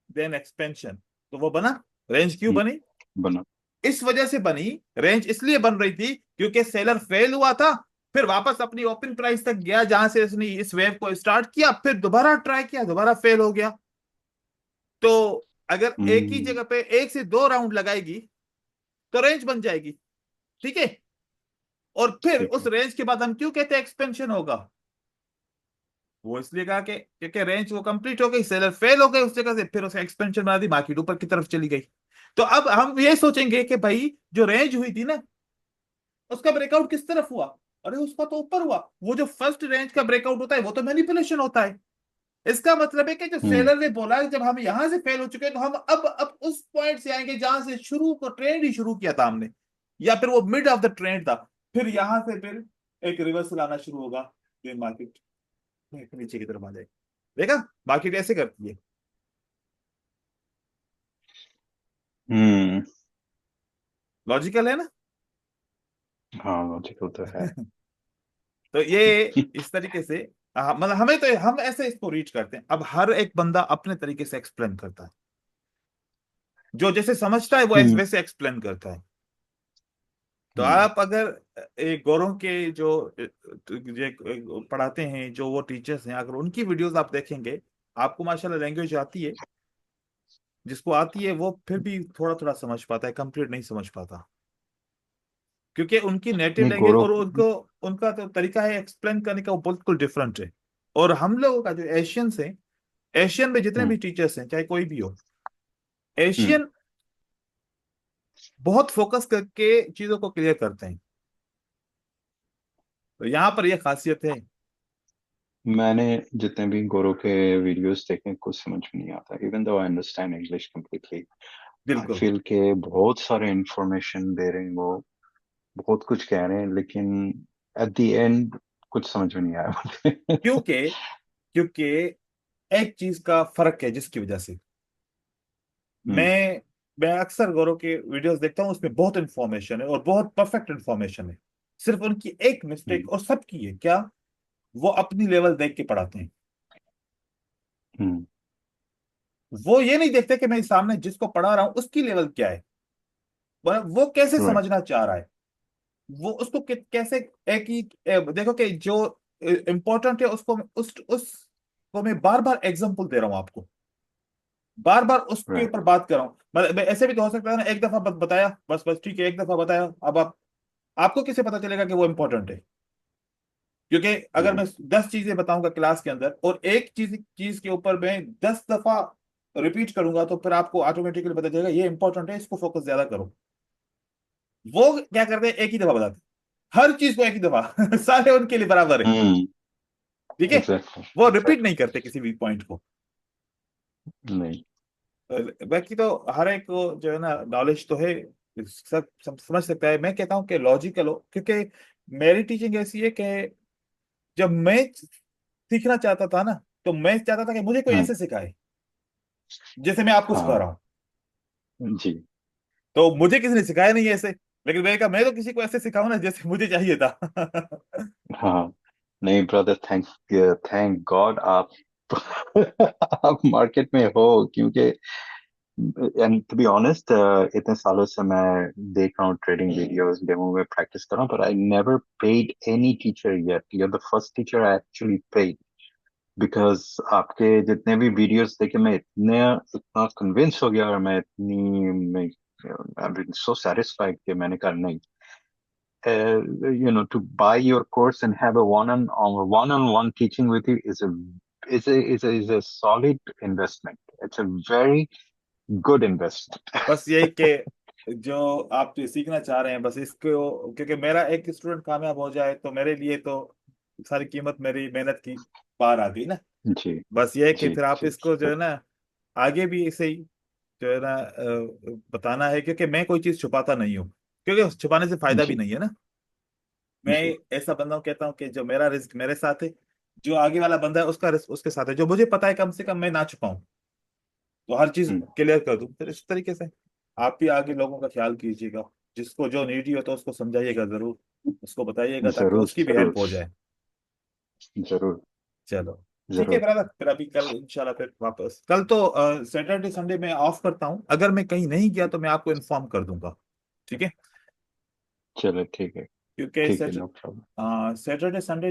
देन एक्सपेंशन, तो वो बना। रेंज क्यों हम्म, बनी, बना। इस वजह से बनी। रेंज इसलिए बन रही थी क्योंकि सेलर फेल हुआ था, फिर वापस अपनी ओपन प्राइस तक गया जहां से उसने इस वेव को स्टार्ट किया, फिर दोबारा ट्राई किया, दोबारा फेल हो गया। तो अगर एक ही हम्म जगह पे एक से दो राउंड लगाएगी तो रेंज बन जाएगी, ठीक है। और फिर ठीक उस है। रेंज के बाद हम क्यों कहते हैं एक्सपेंशन होगा, वो इसलिए कहा कि क्योंकि रेंज वो कंप्लीट हो गई, सेलर फेल हो गए उस जगह से, फिर उसे एक्सपेंशन बना दी, मार्केट ऊपर की तरफ चली गई। तो अब हम ये सोचेंगे कि भाई जो रेंज हुई थी ना, उसका ब्रेकआउट किस तरफ हुआ, अरे उसका तो ऊपर हुआ। वो जो फर्स्ट रेंज का ब्रेकआउट होता है वो तो मैनिपुलेशन होता है। इसका मतलब है कि जो हम्म सेलर ने बोला है, जब हम यहां से फेल हो चुके हैं तो हम अब उस पॉइंट से आएंगे जहां से शुरू को ट्रेंड ही शुरू किया था हमने, या फिर वो मिड ऑफ द ट्रेंड था। फिर यहां से फिर एक रिवर्सल आना शुरू होगा, फिर मार्केट नीचे की तरफ आ जाएगी। देखा, मार्केट ऐसे करती है। हम्म। लॉजिकल है ना। हाँ, लॉजिकल तो है। तो ये इस तरीके से मतलब हमें तो हम ऐसे इसको रीच करते हैं। अब हर एक बंदा अपने तरीके से एक्सप्लेन करता है, जो जैसे समझता है वो हम्म वैसे एक्सप्लेन करता है। तो हम्म आप अगर एक गौरव के जो ये पढ़ाते हैं, जो वो टीचर्स हैं, अगर उनकी वीडियोस आप देखेंगे, आपको माशाल्लाह लैंग्वेज आती है। जिसको आती है वो फिर भी थोड़ा थोड़ा समझ पाता है, कंप्लीट नहीं समझ पाता, क्योंकि उनकी नेटिव नहीं, लैंग्वेज गौरव। और उनको उनका तो तरीका है एक्सप्लेन करने का वो बिल्कुल डिफरेंट है। और हम लोगों का जो एशियंस हैं, एशियन में जितने हम्म भी टीचर्स हैं चाहे कोई भी हो, हम्म एशियन बहुत फोकस करके चीजों को क्लियर करते हैं। तो यहाँ पर यह खासियत है। मैंने जितने भी गौरव के वीडियोस देखे, कुछ समझ में नहीं आता, even though I understand English completely. I बिल्कुल, फील के बहुत सारे इंफॉर्मेशन दे रहे हैं वो, बहुत कुछ कह रहे हैं, लेकिन एट द एंड कुछ समझ में नहीं आया मुझे। क्योंकि क्योंकि एक चीज का फर्क है जिसकी वजह से हम्म मैं अक्सर गौरव के वीडियोस देखता हूँ, उसमें बहुत इंफॉर्मेशन है और बहुत परफेक्ट इंफॉर्मेशन है। सिर्फ उनकी एक हम्म मिस्टेक, और सबकी है क्या, वो अपनी लेवल देख के पढ़ाते हैं। हम्म वो ये नहीं देखते कि मैं सामने जिसको पढ़ा रहा हूं उसकी लेवल क्या है, वो कैसे राइट। समझना चाह रहा है, वो उसको कैसे। एक ही देखो कि जो इंपॉर्टेंट है उसको उसको मैं बार बार एग्जांपल दे रहा हूं आपको, बार बार उसके राइट। ऊपर बात कर रहा हूं। मतलब ऐसे भी तो हो सकता है ना, एक दफा बस बताया, बस बस ठीक है, एक दफा बताया, अब आप आपको किसे पता चलेगा कि वो इंपॉर्टेंट है। क्योंकि अगर मैं राइट। 10 चीजें बताऊंगा क्लास के अंदर और एक चीज चीज के ऊपर मैं 10 दफा रिपीट करूंगा, तो फिर आपको ऑटोमेटिकली पता चलेगा ये इंपॉर्टेंट है, इसको फोकस ज्यादा करो। वो क्या करते हैं, एक ही दफा बताते हैं, हर चीज को एक ही दफा सारे उनके लिए बराबर है, हम्म। ठीक है। एग्जैक्टली। वो रिपीट एग्जैक्टली। नहीं करते किसी भी पॉइंट को। नहीं। बाकी तो हर एक को जो है ना नॉलेज तो है, सब समझ सकता है। मैं कहता हूँ कि लॉजिकल हो, क्योंकि मेरी टीचिंग ऐसी है कि जब मैं सीखना चाहता था ना, तो मैं चाहता था कि मुझे कोई हम्म। ऐसे सिखाए जैसे मैं आपको सिखा हाँ रहा हूँ। जी। तो मुझे किसी ने सिखाया नहीं ऐसे, लेकिन मैंने कहा मैं तो किसी को ऐसे सिखाऊं ना जैसे मुझे चाहिए था। हाँ। नहीं ब्रदर, थैंक थैंक गॉड आप आप मार्केट में हो, क्योंकि एंड टू बी ऑनेस्ट, इतने सालों से मैं देख रहा हूँ ट्रेडिंग वीडियोस, डेमो में प्रैक्टिस कर रहा हूँ, पर I never paid any teacher yet. You are the first teacher I actually paid, because आपके जितने भी वीडियोस देखे मैं इतना कन्विंस हो गया, और मैं आई बीन सो सेटिस्फाइड कि मैंने कहा नहीं, to buy your course and have a one-on-one teaching with you is a solid investment. It's a very good investment. बस यही कि जो आप जो सीखना चाह रहे हैं बस इसको, क्योंकि मेरा एक स्टूडेंट कामयाब हो जाए तो मेरे लिए तो सारी कीमत मेरी मेहनत की पार आ गई ना। जी बस ये है कि जी फिर आप जी इसको जो है ना आगे भी ऐसे ही जो है ना बताना है, क्योंकि मैं कोई चीज छुपाता नहीं हूँ, क्योंकि छुपाने से फायदा भी जी नहीं है ना। मैं जी ऐसा बंदा हूँ, कहता हूँ कि जो मेरा रिस्क मेरे साथ है, जो आगे वाला बंदा है उसका रिस्क उसके साथ है, जो मुझे पता है कम से कम मैं ना छुपाऊं, तो हर चीज हम्म, क्लियर कर दूं। फिर इस तरीके से आप भी आगे लोगों का ख्याल कीजिएगा, जिसको जो नीडी हो तो उसको समझाइएगा जरूर, उसको बताइएगा ताकि जरूर उसकी भी हेल्प जरूर हो जाए। जरूर चलो ठीक है जरूर। ब्रदर, फिर अभी कल इंशाल्लाह फिर वापस, कल तो सैटरडे संडे में ऑफ करता हूँ, अगर मैं कहीं नहीं गया तो मैं आपको इन्फॉर्म कर दूंगा, ठीक है? चलो ठीक है। क्योंकि ठीक है, नो प्रॉब्लम। Saturday Sunday